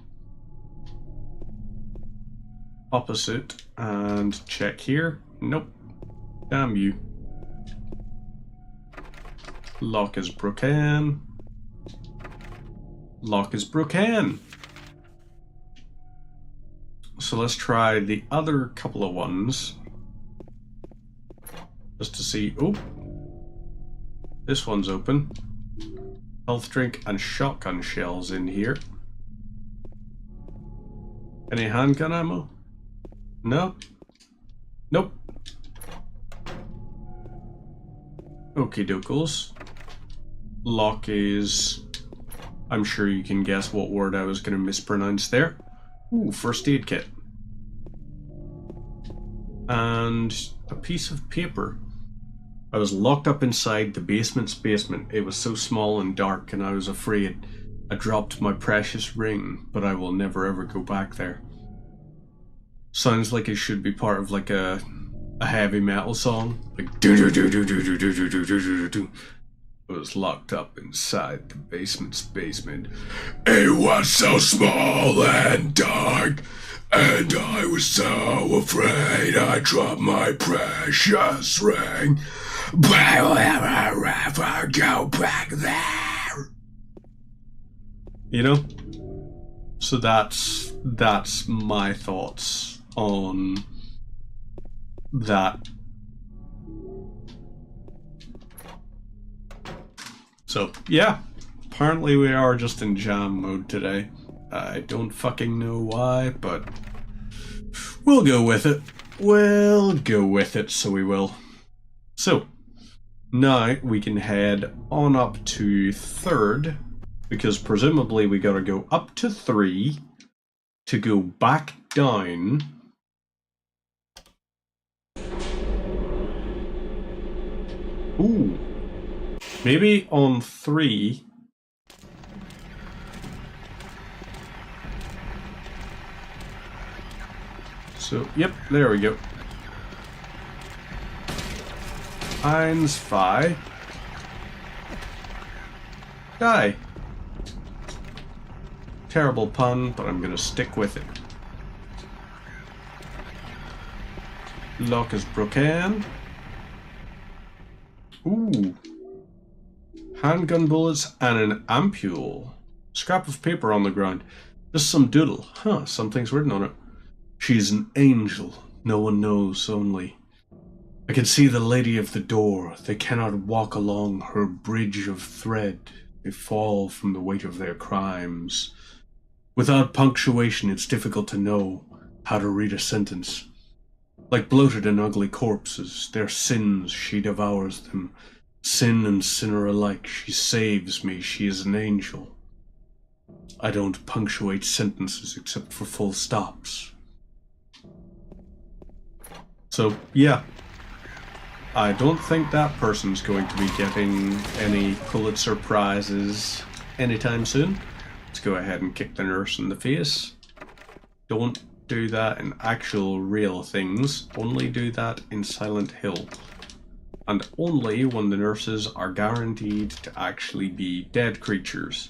Opposite. And check here. Nope. Damn you. Lock is broken. Lock is broken. So let's try the other couple of ones. Just to see. Oh. This one's open. Health drink and shotgun shells in here. Any handgun ammo? No? Nope. Okie dokes. Lock is I'm sure you can guess what word I was going to mispronounce there. Ooh, first aid kit. And a piece of paper. I was locked up inside the basement's basement. It was so small and dark, and I was afraid. I dropped my precious ring, but I will never ever go back there. Sounds like it should be part of like a heavy metal song. Like do do do do do do do do do do do do. I was locked up inside the basement's basement. It was so small and dark, and I was so afraid I dropped my precious ring. But I will never ever go back there. You know? So that's my thoughts on that. So, yeah. Apparently we are just in jam mode today. I don't fucking know why, but we'll go with it. We'll go with it, so we will. So, now we can head on up to 3rd, because presumably we gotta go up to 3 to go back down. Ooh. Maybe on 3. So, yep, there we go. 1, 2. Die. Terrible pun, but I'm gonna stick with it. Lock is broken. Ooh. Handgun bullets and an ampule. Scrap of paper on the ground. Just some doodle. Huh, something's written on it. She's an angel. No one knows, only. I can see the lady of the door. They cannot walk along her bridge of thread. They fall from the weight of their crimes. Without punctuation, it's difficult to know how to read a sentence. Like bloated and ugly corpses, their sins, she devours them. Sin and sinner alike, she saves me, she is an angel. I don't punctuate sentences except for full stops. So, yeah. I don't think that person's going to be getting any Pulitzer Prizes anytime soon. Let's go ahead and kick the nurse in the face. Don't do that in actual real things. Only do that in Silent Hill. And only when the nurses are guaranteed to actually be dead creatures.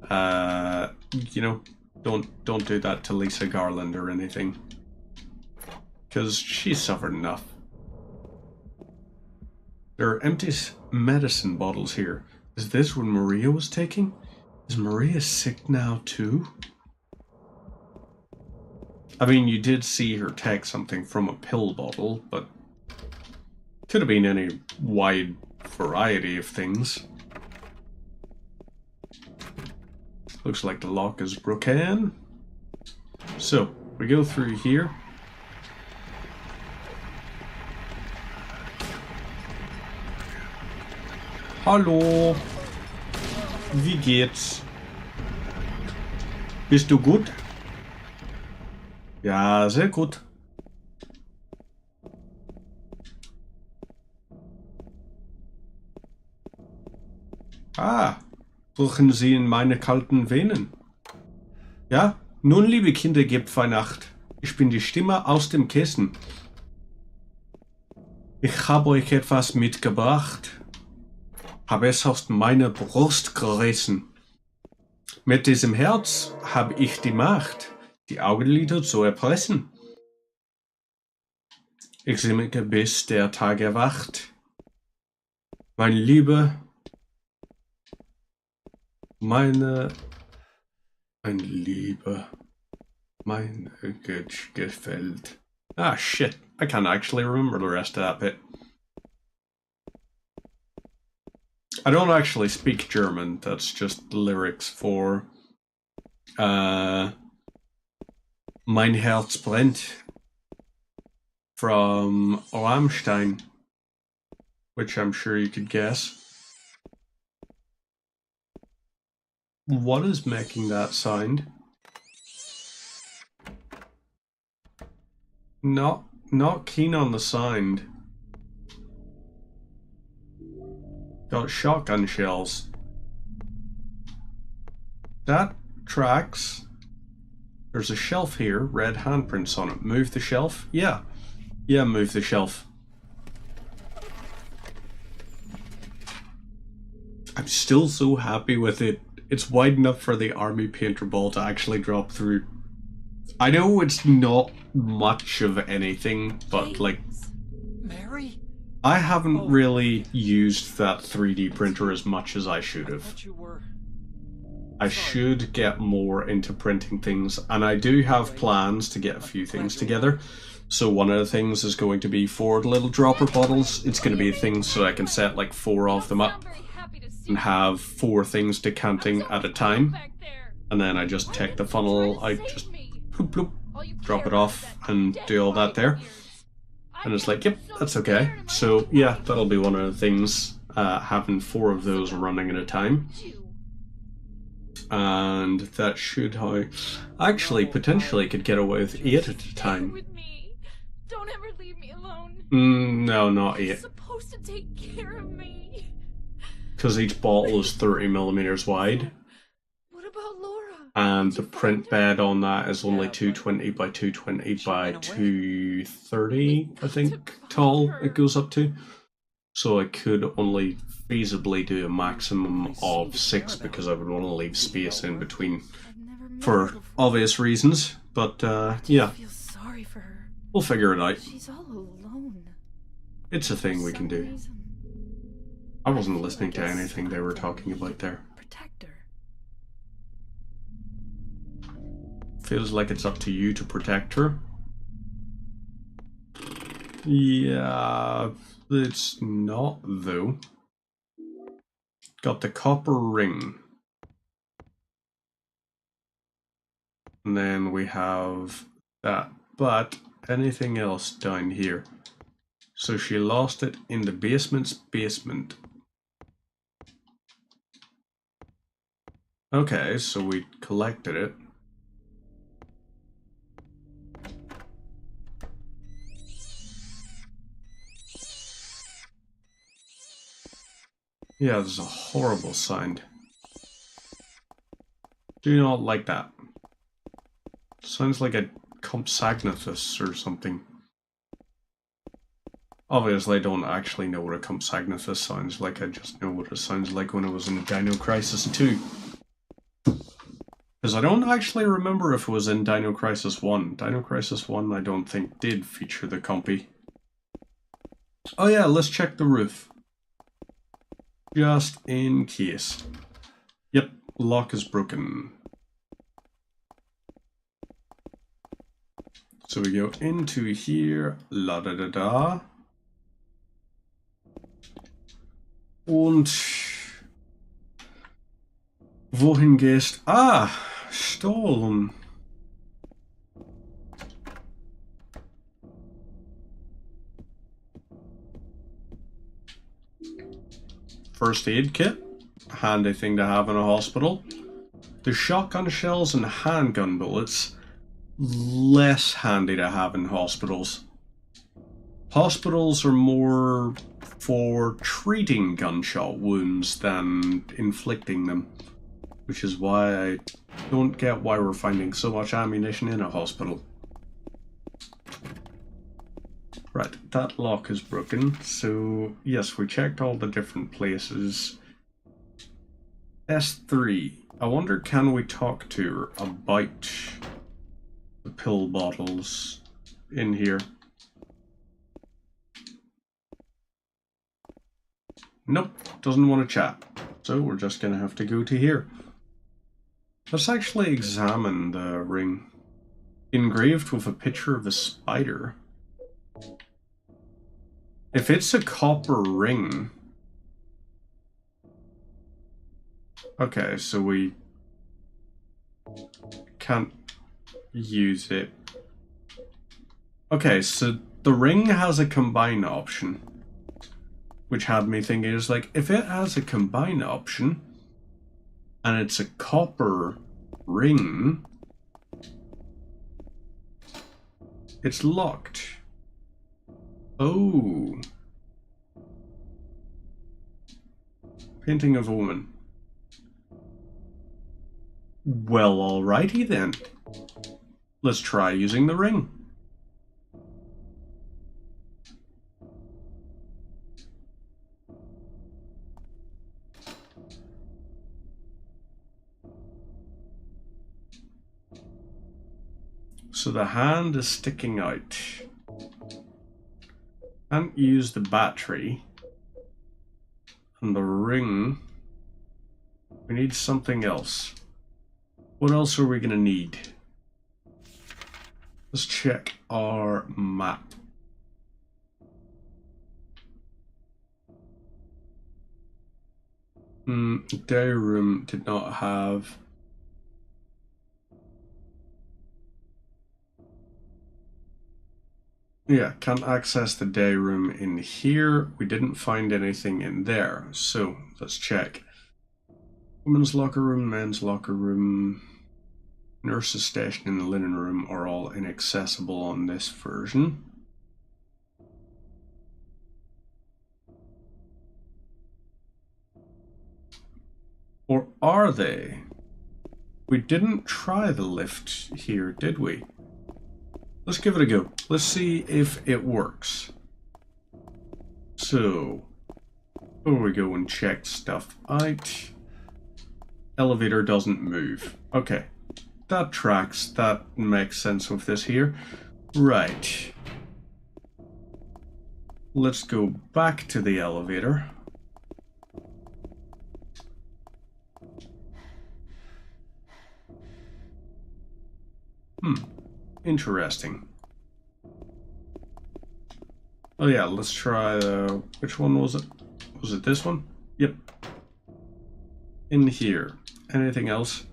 You know, don't do that to Lisa Garland or anything. Because she's suffered enough. There are empty medicine bottles here. Is this what Maria was taking? Is Maria sick now too? I mean, you did see her take something from a pill bottle, but could have been any wide variety of things. Looks like the lock is broken. So, we go through here. Hallo. Wie geht's? Bist du gut? Ja, sehr gut. Ah, riechen Sie in meine kalten Venen? Ja, nun, liebe Kinder, gebt Weihnacht. Ich bin die Stimme aus dem Kissen. Ich habe euch etwas mitgebracht. Habe es aus meiner Brust gerissen. Mit diesem Herz habe ich die Macht, die Augenlider zu erpressen. Ich singe, bis der Tag erwacht. Mein Liebe, meine Liebe, meine gefällt. Ah, shit. I can't actually remember the rest of that bit. I don't actually speak German. That's just lyrics for Mein Herz brennt from Rammstein, which I'm sure you could guess. What is making that sound? Not keen on the sound. Got shotgun shells. That tracks. There's a shelf here, red handprints on it. Move the shelf? Yeah. Yeah, move the shelf. I'm still so happy with it. It's wide enough for the army painter ball to actually drop through. I know it's not much of anything, but like... Mary? I haven't really used that 3D printer as much as I should I have. thought you were... I should get more into printing things, and I do have plans to get a few things together. So one of the things is going to be 4 little dropper bottles. It's going to be things so I can set like 4 of them up and have 4 things decanting at a time. And then I just take the funnel, I just bloop bloop, drop it off and do all that there. And it's like, yep, that's okay. So yeah, that'll be one of the things, having 4 of those running at a time. And that should how actually potentially could get away with 8 at a time. With me. Don't ever leave me alone. No, not 8. You're supposed to take care of me. Because each bottle is 30mm wide. What about Laura? And the print bed on that is only 220 by 220 by 230, I think, tall it goes up to. So I could only feasibly do a maximum of 6 because I would want to leave space in between for obvious reasons. But yeah, I feel sorry for her. we'll figure it out. She's all alone. It's a thing we can do. Reason. I wasn't listening to anything they were talking about there. Protect her. Feels like it's up to you to protect her. Yeah, it's not though. Got the copper ring. And then we have that. But anything else down here? So she lost it in the basement's basement. Okay, so we collected it. Yeah, there's a horrible sound. Do not like that. Sounds like a compsognathus or something. Obviously, I don't actually know what a compsognathus sounds like. I just know what it sounds like when I was in Dino Crisis 2. Because I don't actually remember if it was in Dino Crisis 1. Dino Crisis 1 I don't think did feature the compy. Oh yeah, let's check the roof. Just in case. Yep, lock is broken. So we go into here, la da da da. Und wohin gehst? Ah, stolen. First aid kit, handy thing to have in a hospital. The shotgun shells and handgun bullets, less handy to have in hospitals. Hospitals are more for treating gunshot wounds than inflicting them, which is why I don't get why we're finding so much ammunition in a hospital. Right, that lock is broken, so yes, we checked all the different places. S3, I wonder can we talk to her about the pill bottles in here? Nope, doesn't want to chat, so we're just gonna have to go to here. Let's actually examine the ring. Engraved with a picture of a spider. If it's a copper ring... Okay, so we can't use it. Okay, so the ring has a combine option. Which had me thinking, is like, if it has a combine option, and it's a copper ring, it's locked. Oh. Painting of a woman. Well, alrighty then. Let's try using the ring. So the hand is sticking out. Can't use the battery. And the ring. We need something else. What else are we going to need? Let's check our map. Day room did not have. Yeah, can't access the day room in here. We didn't find anything in there. So let's check. Women's locker room, men's locker room, nurse's station and the linen room are all inaccessible on this version. Or are they? We didn't try the lift here, did we? Let's give it a go. Let's see if it works. So, before we go and check stuff out, elevator doesn't move. Okay, that tracks. That makes sense with this here. Right. Let's go back to the elevator. Interesting. Oh yeah, let's try the... Which one was it? Was it this one? Yep. In here. Anything else?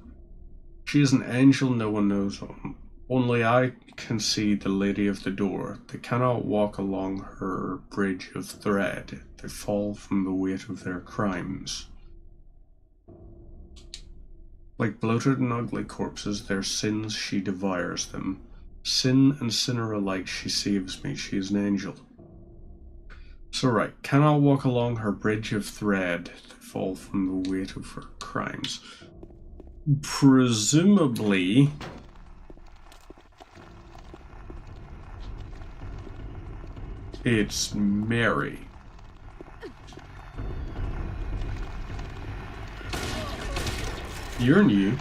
She is an angel, no one knows. Only I can see the lady of the door. They cannot walk along her bridge of thread. They fall from the weight of their crimes. Like bloated and ugly corpses, their sins she devours them. Sin and sinner alike she saves me. She is an angel. So right, cannot walk along her bridge of thread. They fall from the weight of her crimes. Presumably... it's Mary. You're new.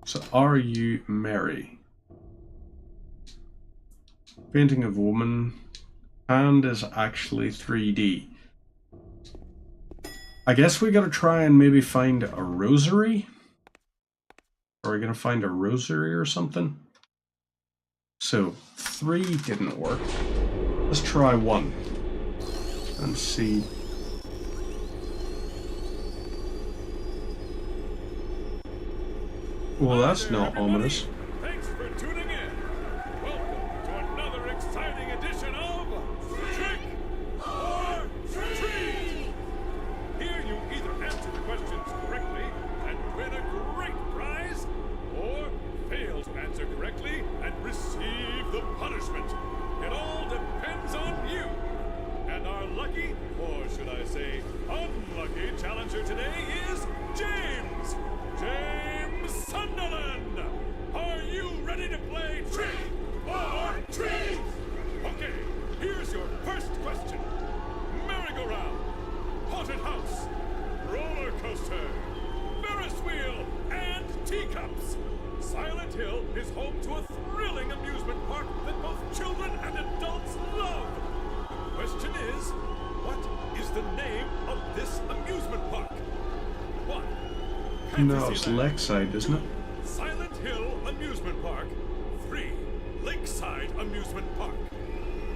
So are you Mary? Painting of woman. Hand is actually 3D. I guess we gotta try and maybe find a rosary? Are we gonna find a rosary or something? So 3 didn't work. Let's try 1 and see. Well, that's not ominous. Thanks for tuning in. Welcome to another exciting edition of Trick or Treat. Here you either answer the questions correctly and win a great prize, or fail to answer correctly and receive the punishment. It all depends on you. And our lucky, or should I say unlucky, challenger today is James. James Sunderland! Are you ready to play Trick or Treat? Okay, here's your first question. Merry-go-round, haunted house, roller coaster, Ferris wheel, and teacups. Silent Hill is home to a thrilling amusement park that both children and adults love. The question is, what is the name of this amusement park? 1. No, it's Lakeside, isn't it? Silent Hill Amusement Park. 3. Lakeside Amusement Park.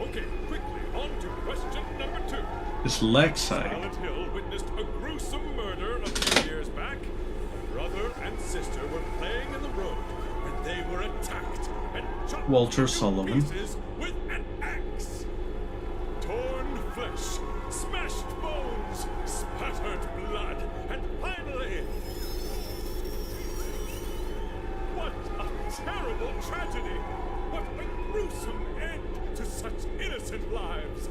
Okay, quickly, on to question number 2. It's Lakeside. Silent Hill witnessed a gruesome murder a few years back. A brother and sister were playing in the road when they were attacked and chopped Walter into Sullivan. pieces with an axe. Torn flesh, smashed bones, terrible tragedy. What a gruesome end to such innocent lives.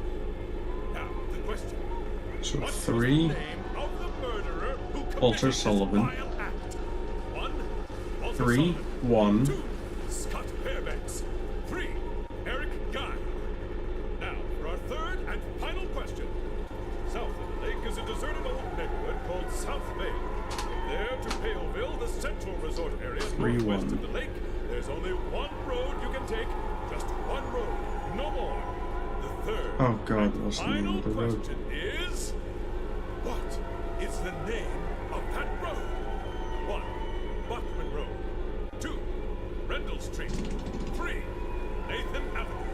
Now, the question. So What was 3. the name of the murderer who committed Walter this Sullivan. vile act? 1. Walter 3, Sullivan. 1. 2. Scott Fairbanks. 3. Eric Guy. Now, for our third and final question. South of the lake is a deserted old neighborhood called South Bay. From there to Paleville, the central resort area 3, northwest 1. of the lake, there's only one road you can take. Just one road, no more. The third Oh god, and what's the name final of the road? question is, what is the name of that road? 1. Buckman Road. 2. Rendell Street. 3. Nathan Avenue.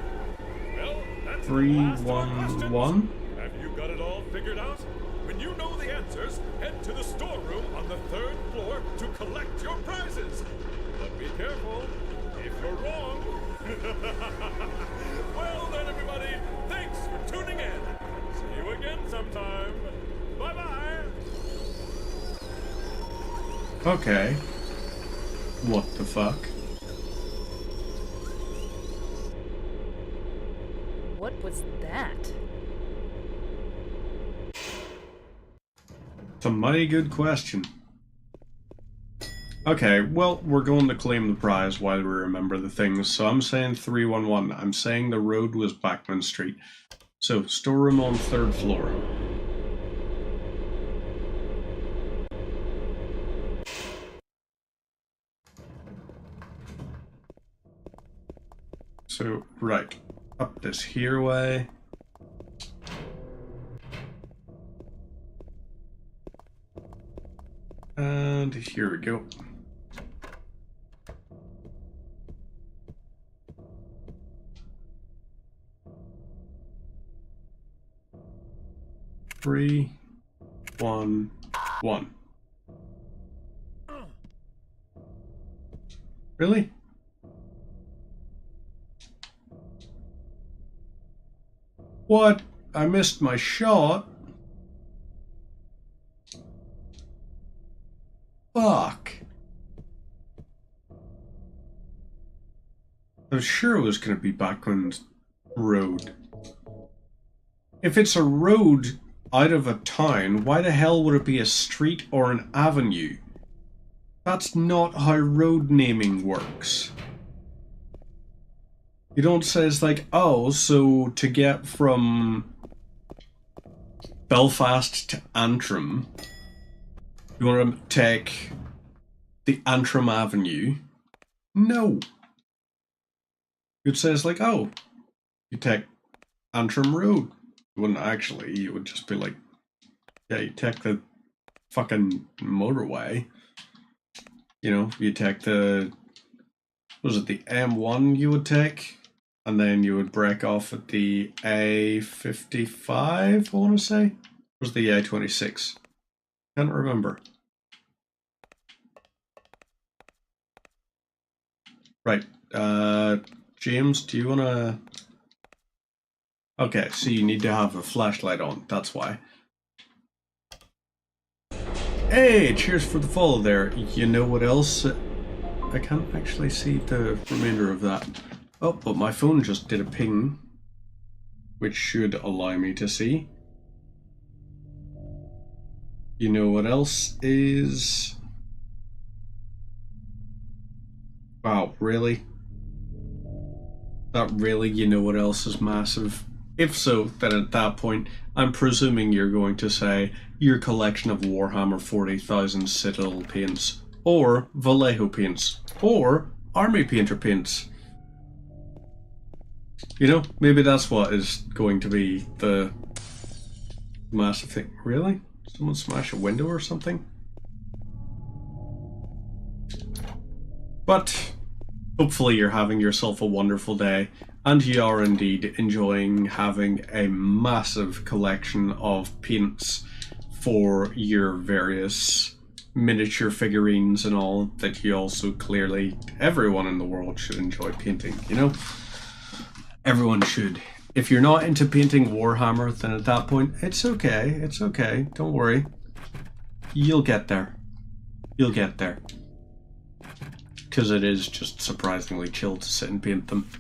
Well, that's 3, the last of our 1, questions. 1. Have you got it all figured out? When you know the answers, head to the storeroom on the 3rd floor to collect your prizes. But be careful, if you're wrong. Well then, everybody, thanks for tuning in. See you again sometime. Bye-bye. Okay. What the fuck? What was that? It's a mighty good question. Okay, well, we're going to claim the prize while we remember the things, so I'm saying 311. I'm saying the road was Backman Street. So, storeroom on 3rd floor. So, right. Up this here way. And here we go. Three, 1, 1. Really? What? I missed my shot? Fuck. I was sure it was going to be Backland Road. If it's a road out of a town, why the hell would it be a street or an avenue? That's not how road naming works. You don't say it's like, oh, so to get from Belfast to Antrim, you want to take the Antrim Avenue? No. You'd say it's like, oh, you take Antrim Road. You wouldn't actually, you would just be like, yeah, you take the fucking motorway. You know, you take the, was it the M1 you would take? And then you would break off at the A55, I want to say? Or was the A26? Can't remember. Right. James, do you want to... Okay, so you need to have a flashlight on. That's why. Hey, cheers for the follow there. You know what else? I can't actually see the remainder of that. Oh, but my phone just did a ping, which should allow me to see. You know what else is... Wow, really? That really, you know what else is massive? If so, then at that point, I'm presuming you're going to say your collection of Warhammer 40,000 Citadel paints, or Vallejo paints, or Army Painter paints. You know, maybe that's what is going to be the massive thing. Really? Someone smash a window or something? But hopefully you're having yourself a wonderful day, and you are indeed enjoying having a massive collection of paints for your various miniature figurines and all that you also clearly, everyone in the world should enjoy painting, you know? Everyone should. If you're not into painting Warhammer, then at that point, it's okay, don't worry. You'll get there. You'll get there. because it is just surprisingly chill to sit and paint them.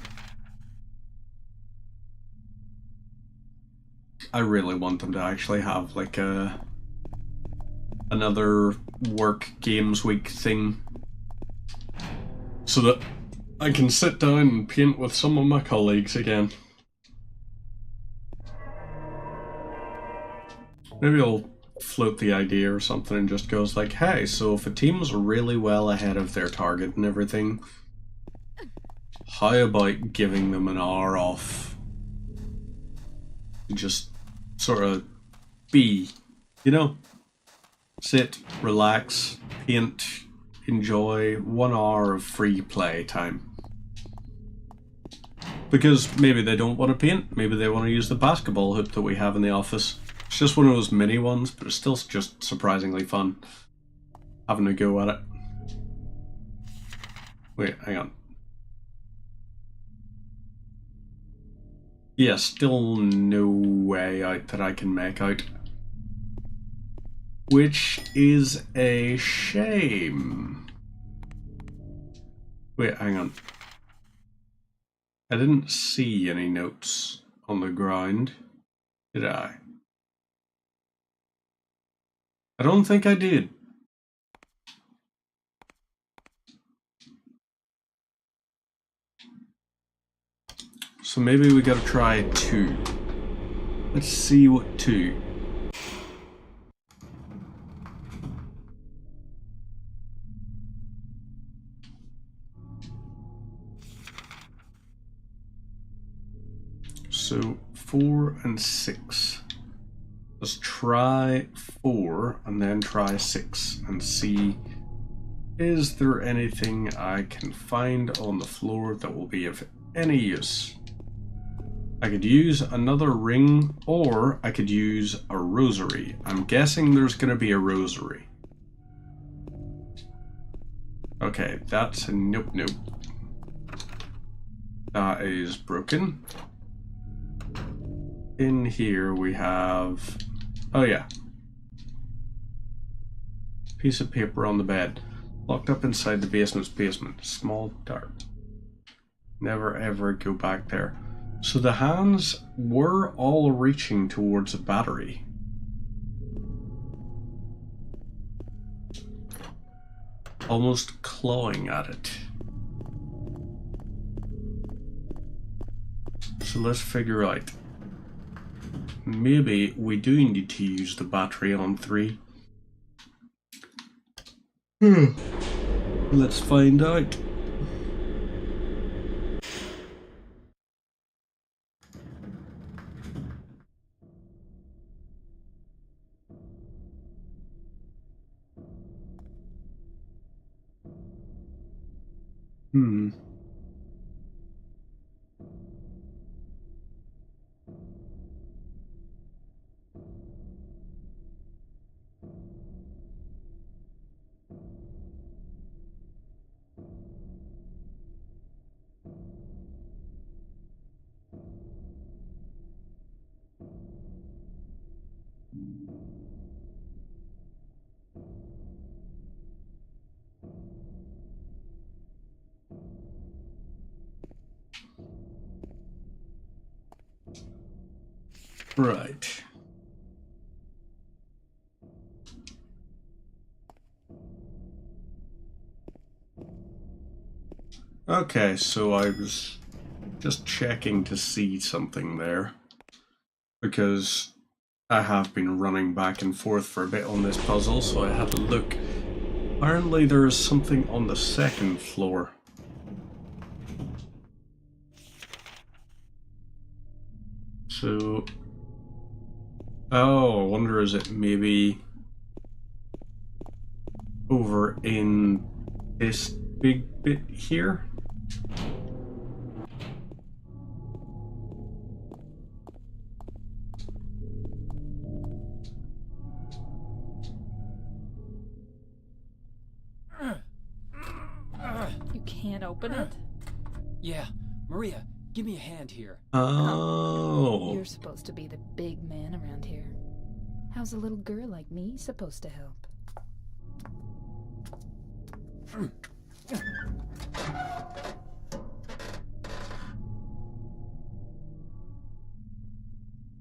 I really want them to actually have like another work games week thing, so that I can sit down and paint with some of my colleagues again. Maybe I'll float the idea or something and just goes like, hey, so if a team's really well ahead of their target and everything, how about giving them an hour off? Just sort of be, you know? Sit, relax, paint, enjoy 1 hour of free play time. Because maybe they don't want to paint, maybe they want to use the basketball hoop that we have in the office. It's just one of those mini ones, but it's still just surprisingly fun having a go at it. Wait, hang on. Yeah, still no way out that I can make out. Which is a shame. Wait, hang on. I didn't see any notes on the ground, did I? I don't think I did. So maybe we gotta try 2. Let's see what 2. So 4 and 6. Let's try 4 and then try 6 and see, is there anything I can find on the floor that will be of any use? I could use another ring, or I could use a rosary. I'm guessing there's going to be a rosary. Okay, that's a nope. That is broken. In here we have... oh yeah. Piece of paper on the bed. Locked up inside the basement's basement. Small dark. Never ever go back there. So the hands were all reaching towards a battery. Almost clawing at it. So let's figure out. Maybe we do need to use the battery on 3. Let's find out. Right. Okay, so I was just checking to see something there, because I have been running back and forth for a bit on this puzzle, so I had to look. Apparently there is something on the 2nd floor. So... oh, I wonder, is it maybe over in this big bit here? You can't open it? Yeah, Maria, give me a hand here. Oh. You're supposed to be the big man around here. How's a little girl like me supposed to help?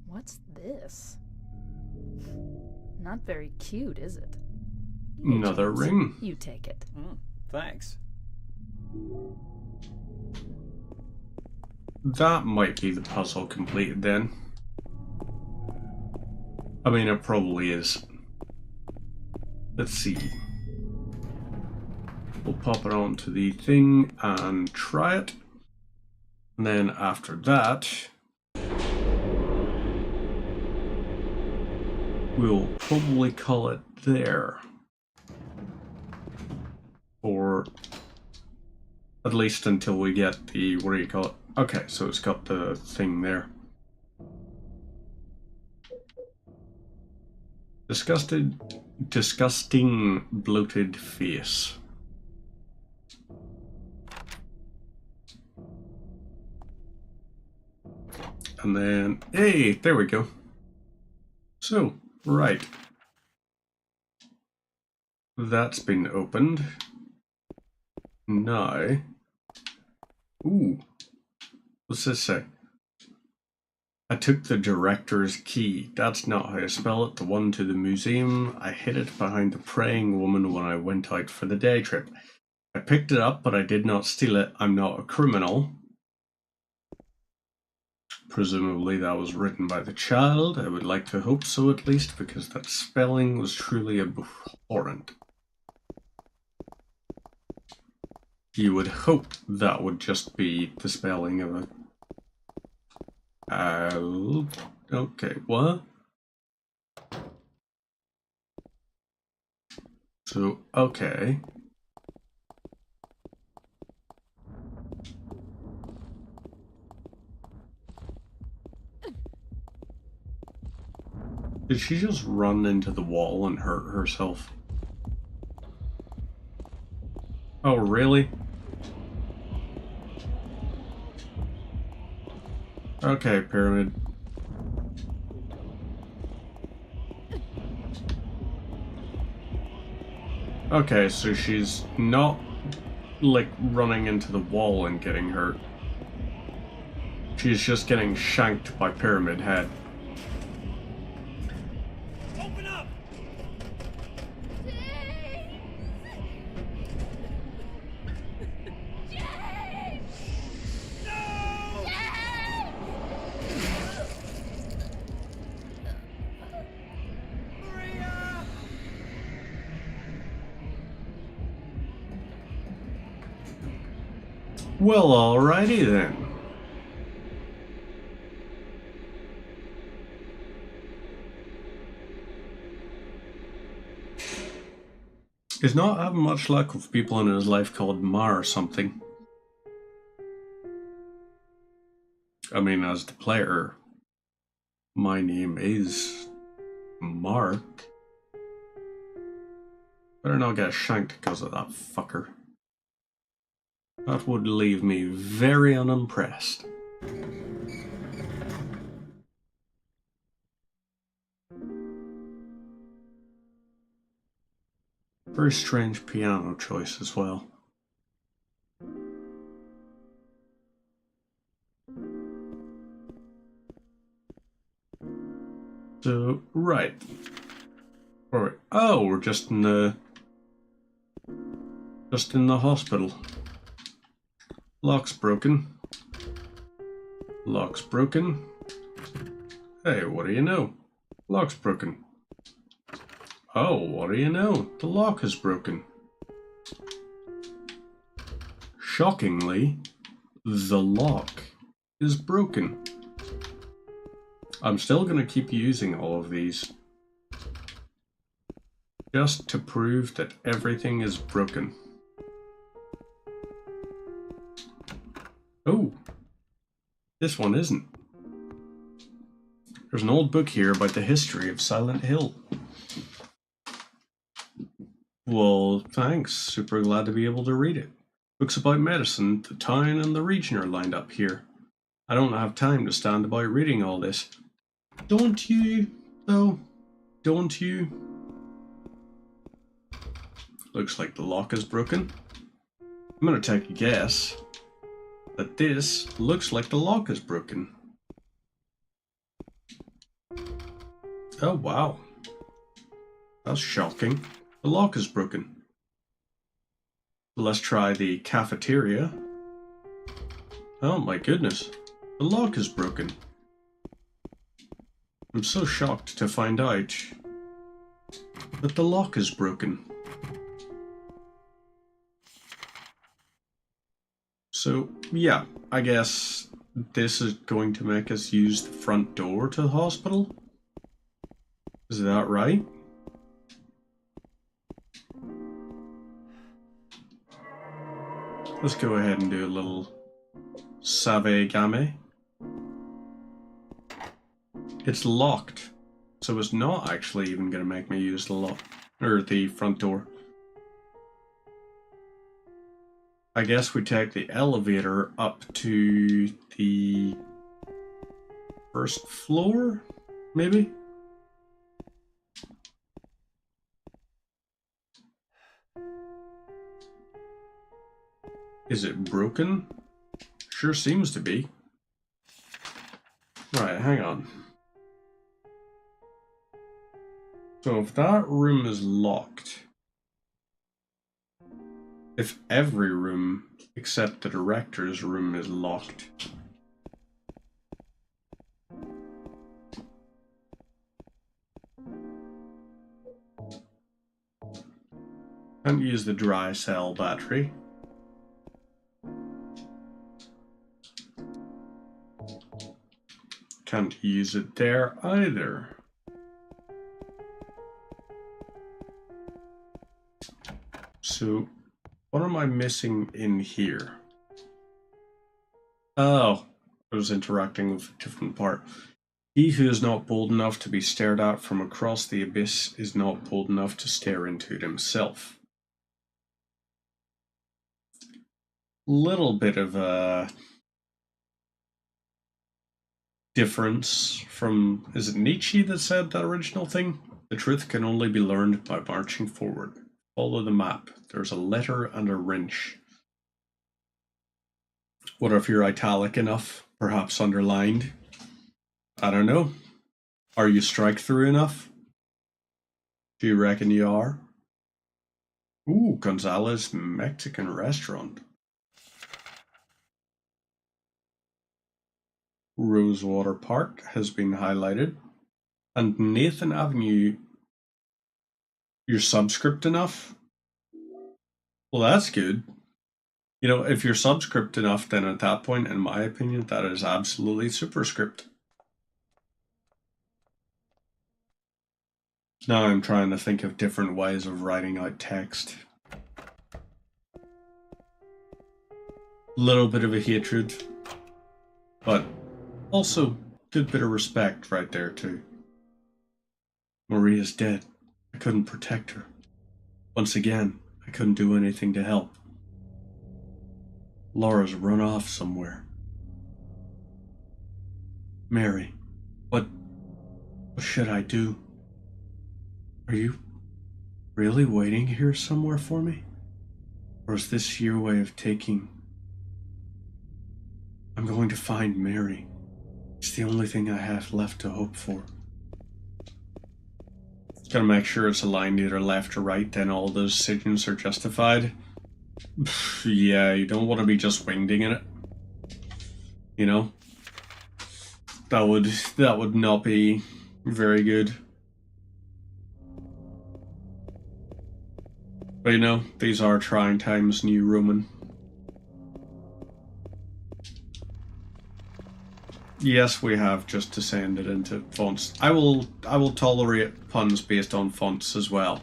What's this? Not very cute, is it? Another James, ring. You take it. Thanks. That might be the puzzle completed then. I mean, it probably is. Let's see. We'll pop it onto the thing and try it. And then after that, we'll probably call it there. Or at least until we get the, what do you call it? Okay, so it's got the thing there. Disgusting bloated face. And then, hey, there we go. So, right. That's been opened. Now, ooh, what's this say? I took the director's key. That's not how you spell it. The one to the museum. I hid it behind the praying woman when I went out for the day trip. I picked it up, but I did not steal it. I'm not a criminal. Presumably that was written by the child. I would like to hope so, at least, because that spelling was truly abhorrent. You would hope that would just be the spelling of a... okay, what? So, okay. Did she just run into the wall and hurt herself? Oh, really? Okay, pyramid. Okay, so she's not, like, running into the wall and getting hurt. She's just getting shanked by Pyramid Head. Open up! Well, alrighty then. He's not having much luck with people in his life called Ma or something. I mean, as the player, my name is Mark. Better not get shanked because of that fucker. That would leave me very unimpressed. Very strange piano choice as well. So, right. Alright. Oh, we're just in the hospital. Lock's broken. Lock's broken. Hey, what do you know? Lock's broken. Oh, what do you know? The lock is broken. Shockingly, the lock is broken. I'm still going to keep using all of these. Just to prove that everything is broken. Oh, this one isn't. There's an old book here about the history of Silent Hill. Well, thanks. Super glad to be able to read it. Books about medicine, the town and the region are lined up here. I don't have time to stand about reading all this. Don't you, though? Don't you? Looks like the lock is broken. I'm gonna take a guess that this looks like the lock is broken. Oh wow. That's shocking. The lock is broken. Let's try the cafeteria. Oh my goodness. The lock is broken. I'm so shocked to find out that the lock is broken. So, yeah, I guess this is going to make us use the front door to the hospital? Is that right? Let's go ahead and do a little save game. It's locked, so it's not actually even going to make me use the lock or the front door. I guess we take the elevator up to the first floor, maybe? Is it broken? Sure seems to be. Right, hang on. So if that room is locked, if every room except the director's room is locked, can't use the dry cell battery. Can't use it there either. So, what am I missing in here? Oh, I was interacting with a different part. He who is not bold enough to be stared at from across the abyss is not bold enough to stare into it himself. Little bit of a difference from, is it Nietzsche that said that original thing? The truth can only be learned by marching forward. Follow the map. There's a letter and a wrench. What if you're italic enough? Perhaps underlined? I don't know. Are you strike through enough? Do you reckon you are? Ooh, Gonzalez Mexican restaurant. Rosewater Park has been highlighted. And Nathan Avenue. You're subscript enough? Well, that's good. You know, if you're subscript enough, then at that point, in my opinion, that is absolutely superscript. Now I'm trying to think of different ways of writing out text. Little bit of a hatred, but also good bit of respect right there too. Maria's dead. I couldn't protect her. Once again, I couldn't do anything to help. Laura's run off somewhere. Mary, what should I do? Are you really waiting here somewhere for me? Or is this your way of taking... I'm going to find Mary. It's the only thing I have left to hope for. Gotta make sure it's aligned either left or right, then all those decisions are justified. Yeah, you don't want to be just wingding it. You know? That would not be very good. But you know, these are trying times, New Roman. Yes, we have just descended into fonts. I will tolerate puns based on fonts as well.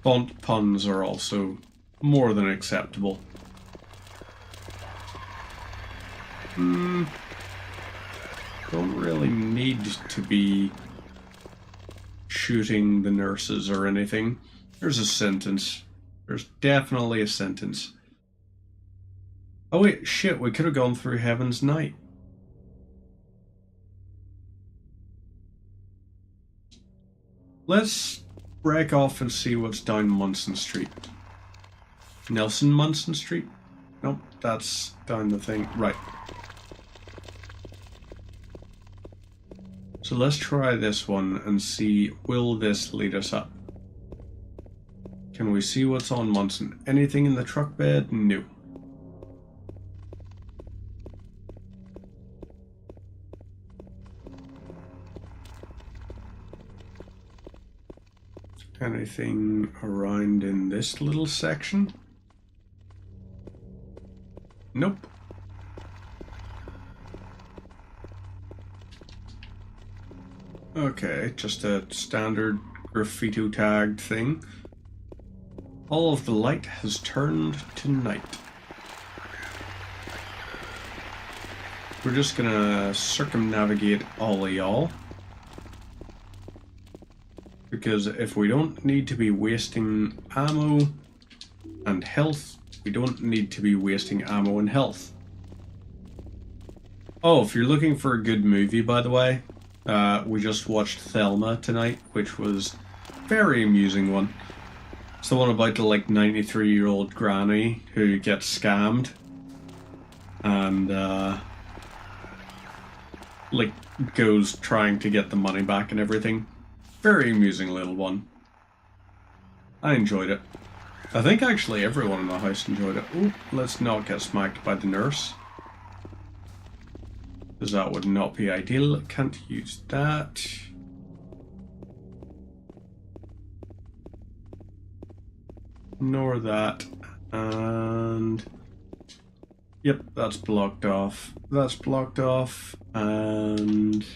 Font puns are also more than acceptable. Don't really need to be shooting the nurses or anything. There's a sentence. There's definitely a sentence. Oh wait, shit, we could have gone through Heaven's Night. Let's break off and see what's down Munson Street. Nelson Munson Street? Nope, that's down the thing. Right. So let's try this one and see, will this lead us up? Can we see what's on Munson? Anything in the truck bed? No. Anything around in this little section? Nope. Okay, just a standard graffiti tagged thing. All of the light has turned to night. We're just gonna circumnavigate all of y'all. Because if we don't need to be wasting ammo and health, we don't need to be wasting ammo and health. Oh, if you're looking for a good movie, by the way, we just watched Thelma tonight, which was a very amusing one. It's the one about the like 93-year-old granny who gets scammed and like goes trying to get the money back and everything. Very amusing little one. I enjoyed it. I think actually everyone in the house enjoyed it. Oh, let's not get smacked by the nurse. Because that would not be ideal. Can't use that. Nor that. And... yep, that's blocked off. That's blocked off. And...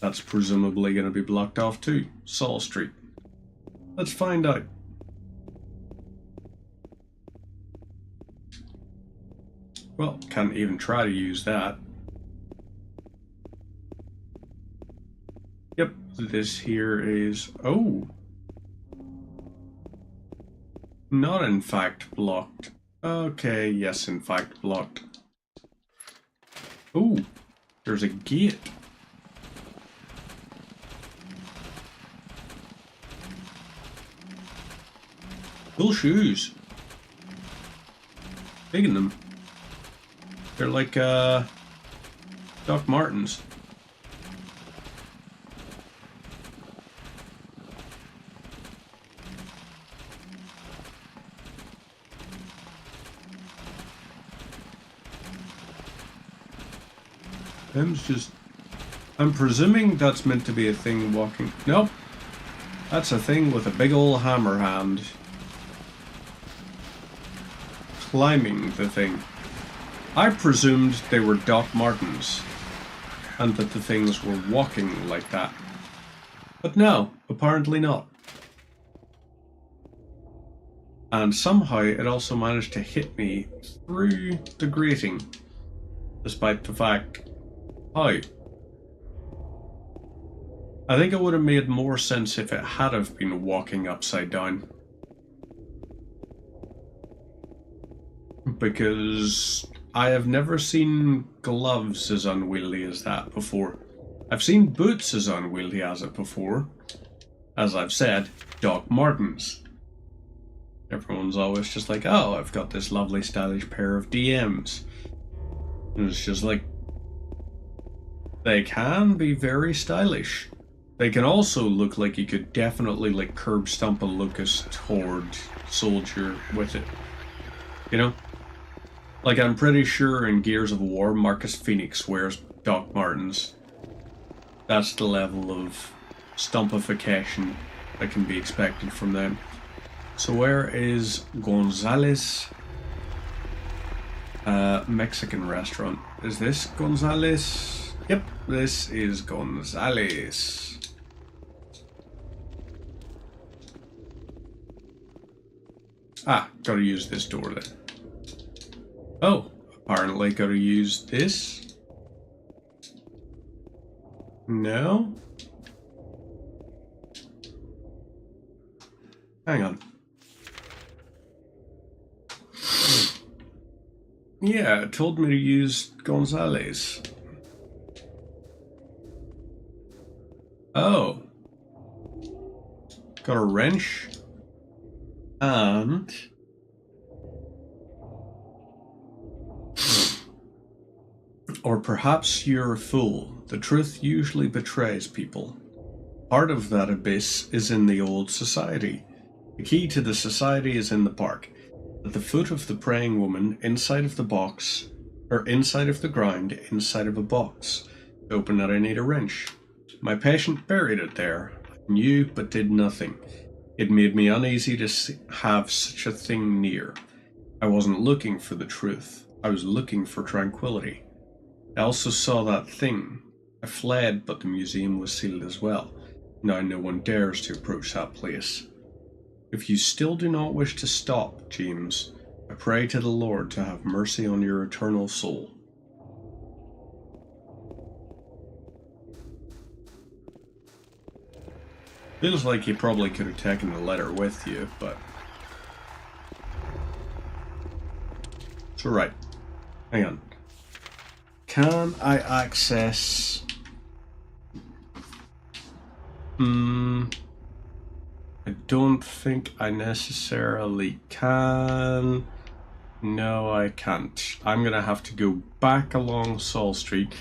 that's presumably going to be blocked off too. Saul Street. Let's find out. Well, can't even try to use that. Yep, this here is... oh! Not in fact blocked. Okay, yes, in fact blocked. Ooh, there's a gate. Cool shoes. Big in them. They're like Doc Martens. I'm presuming that's meant to be a thing walking. Nope. That's a thing with a big ol' hammer hand. Climbing the thing. I presumed they were Doc Martens and that the things were walking like that. But no, apparently not. And somehow it also managed to hit me through the grating, despite the fact... how? I think it would have made more sense if it had have been walking upside down. Because I have never seen gloves as unwieldy as that before. I've seen boots as unwieldy as it before. As I've said, Doc Martens. Everyone's always just like, oh, I've got this lovely stylish pair of DMs. And it's just like, they can be very stylish. They can also look like you could definitely like curb stomp a locust horde soldier with it. You know? Like, I'm pretty sure in Gears of War, Marcus Phoenix wears Doc Martens. That's the level of stumpification that can be expected from them. So where is Gonzalez? Mexican restaurant. Is this Gonzalez? Yep, this is Gonzalez. Ah, gotta use this door then. Oh, apparently gotta use this. No? Hang on. Yeah, it told me to use Gonzalez. Oh. Got a wrench. And Or perhaps you're a fool. The truth usually betrays people. Part of that abyss is in the old society. The key to the society is in the park. At the foot of the praying woman, inside of the box, or inside of the ground, inside of a box. To open that I need a wrench. My patient buried it there. I knew but did nothing. It made me uneasy to have such a thing near. I wasn't looking for the truth. I was looking for tranquility. I also saw that thing. I fled, but the museum was sealed as well. Now no one dares to approach that place. If you still do not wish to stop, James, I pray to the Lord to have mercy on your eternal soul. Feels like you probably could have taken the letter with you, but... It's alright. Hang on. Can I access... I don't think I necessarily can. No, I can't. I'm gonna have to go back along Saul Street.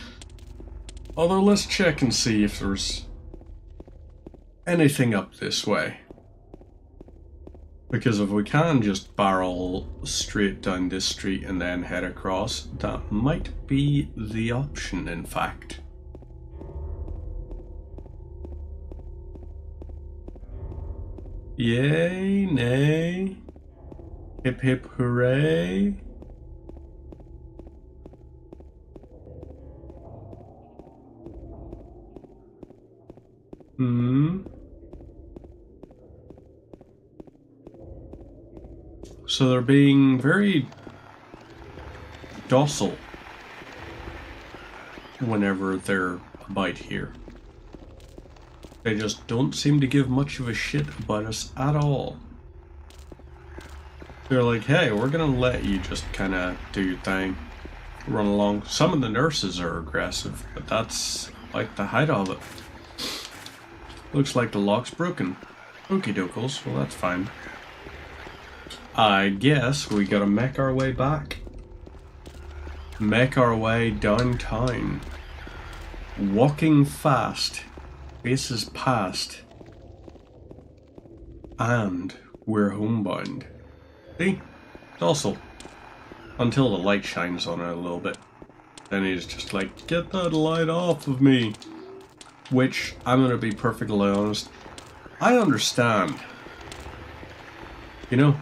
Although, let's check and see if there's anything up this way. Because if we can just barrel straight down this street and then head across, that might be the option, in fact. Yay, nay, hip hip hooray. So they're being very docile whenever they're about here. They just don't seem to give much of a shit about us at all. They're like, hey, we're gonna let you just kinda do your thing. Run along. Some of the nurses are aggressive, but that's like the height of it. Looks like the lock's broken. Okie dokes, well that's fine. I guess we gotta make our way back. Make our way downtown. Walking fast. Faces past. And we're homebound. See? Docile. Until the light shines on it a little bit. Then he's just like, get that light off of me. Which, I'm gonna be perfectly honest, I understand. You know,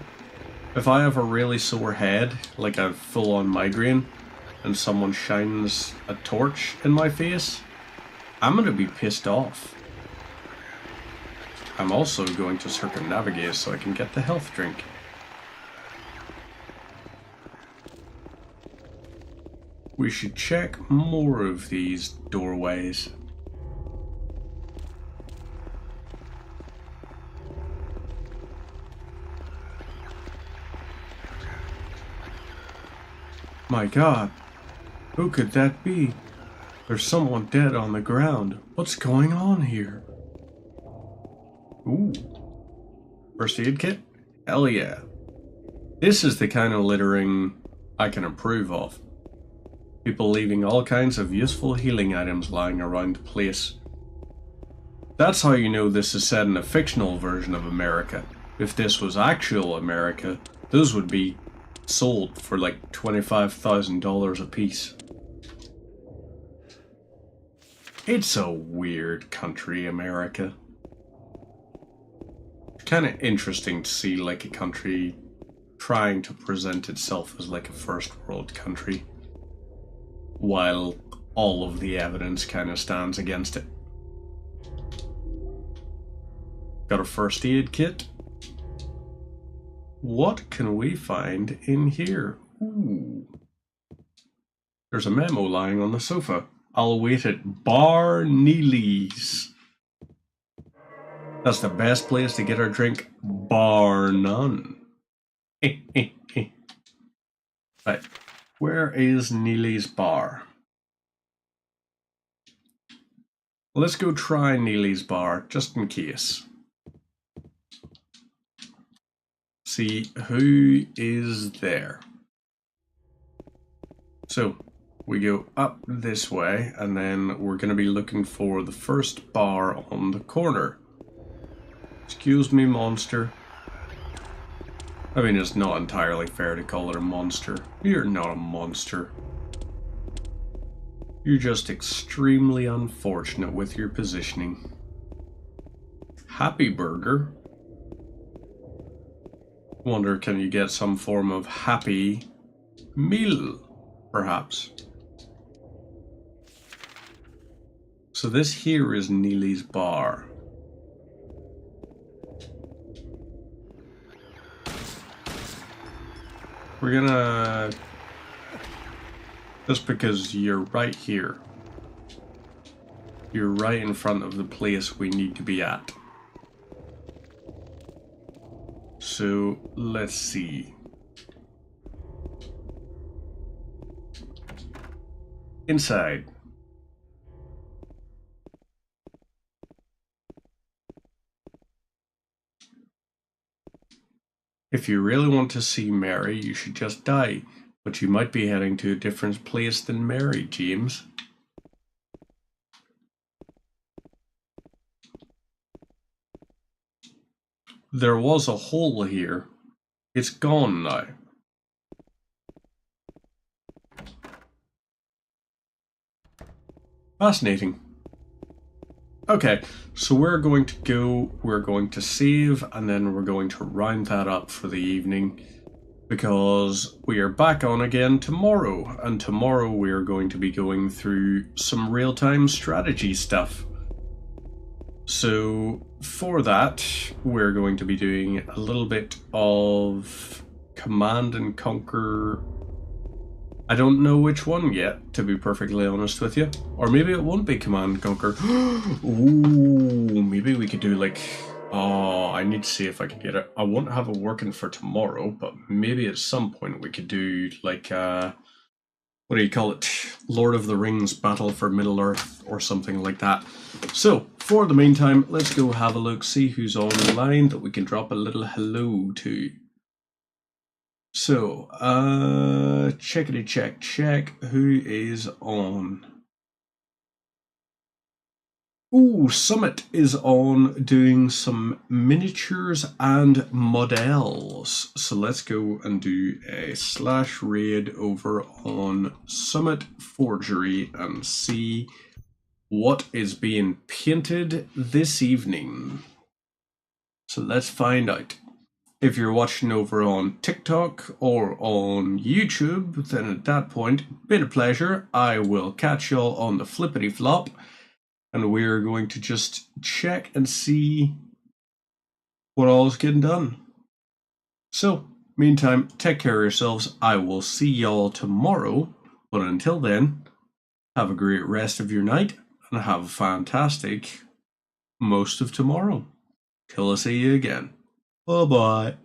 if I have a really sore head, like a full-on migraine, and someone shines a torch in my face, I'm gonna be pissed off. I'm also going to circumnavigate so I can get the health drink. We should check more of these doorways. My God, who could that be? There's someone dead on the ground. What's going on here? Ooh. First aid kit? Hell yeah. This is the kind of littering I can approve of. People leaving all kinds of useful healing items lying around the place. That's how you know this is set in a fictional version of America. If this was actual America, those would be sold for like $25,000 a piece. It's a weird country, America. Kind of interesting to see like a country trying to present itself as like a first world country, while all of the evidence kind of stands against it. Got a first aid kit. What can we find in here? Ooh. There's a memo lying on the sofa. I'll wait at Bar Neely's. That's the best place to get our drink, bar none. Right, where is Neely's bar? Let's go try Neely's bar, just in case. See who is there. So, we go up this way, and then we're going to be looking for the first bar on the corner. Excuse me, monster. I mean, it's not entirely fair to call it a monster. You're not a monster. You're just extremely unfortunate with your positioning. Happy burger. Wonder, can you get some form of happy meal, perhaps? So this here is Neely's bar. We're gonna... Just because you're right here. You're right in front of the place we need to be at. So, let's see. Inside. If you really want to see Mary, you should just die. But you might be heading to a different place than Mary, James. There was a hole here. It's gone now. Fascinating. Okay, so we're going to save, and then we're going to round that up for the evening, because we are back on again tomorrow, and tomorrow we are going to be going through some real-time strategy stuff. So for that, we're going to be doing a little bit of Command and Conquer. I don't know which one yet, to be perfectly honest with you. Or maybe it won't be Command and Conquer. Ooh, maybe we could do like... Oh, I need to see if I can get it. I won't have it working for tomorrow, but maybe at some point we could do like... what do you call it? Lord of the Rings Battle for Middle-earth or something like that. So, for the meantime, let's go have a look, see who's online that we can drop a little hello to. So, checkity check, who is on? Ooh, Summit is on doing some miniatures and models. So let's go and do a /raid over on Summit Forgery and see what is being painted this evening. So let's find out. If you're watching over on TikTok or on YouTube, then at that point, bit of pleasure, I will catch y'all on the flippity flop. And we're going to just check and see what all is getting done. So, meantime, take care of yourselves. I will see y'all tomorrow. But until then, have a great rest of your night and have a fantastic most of tomorrow. Till I see you again. Bye-bye.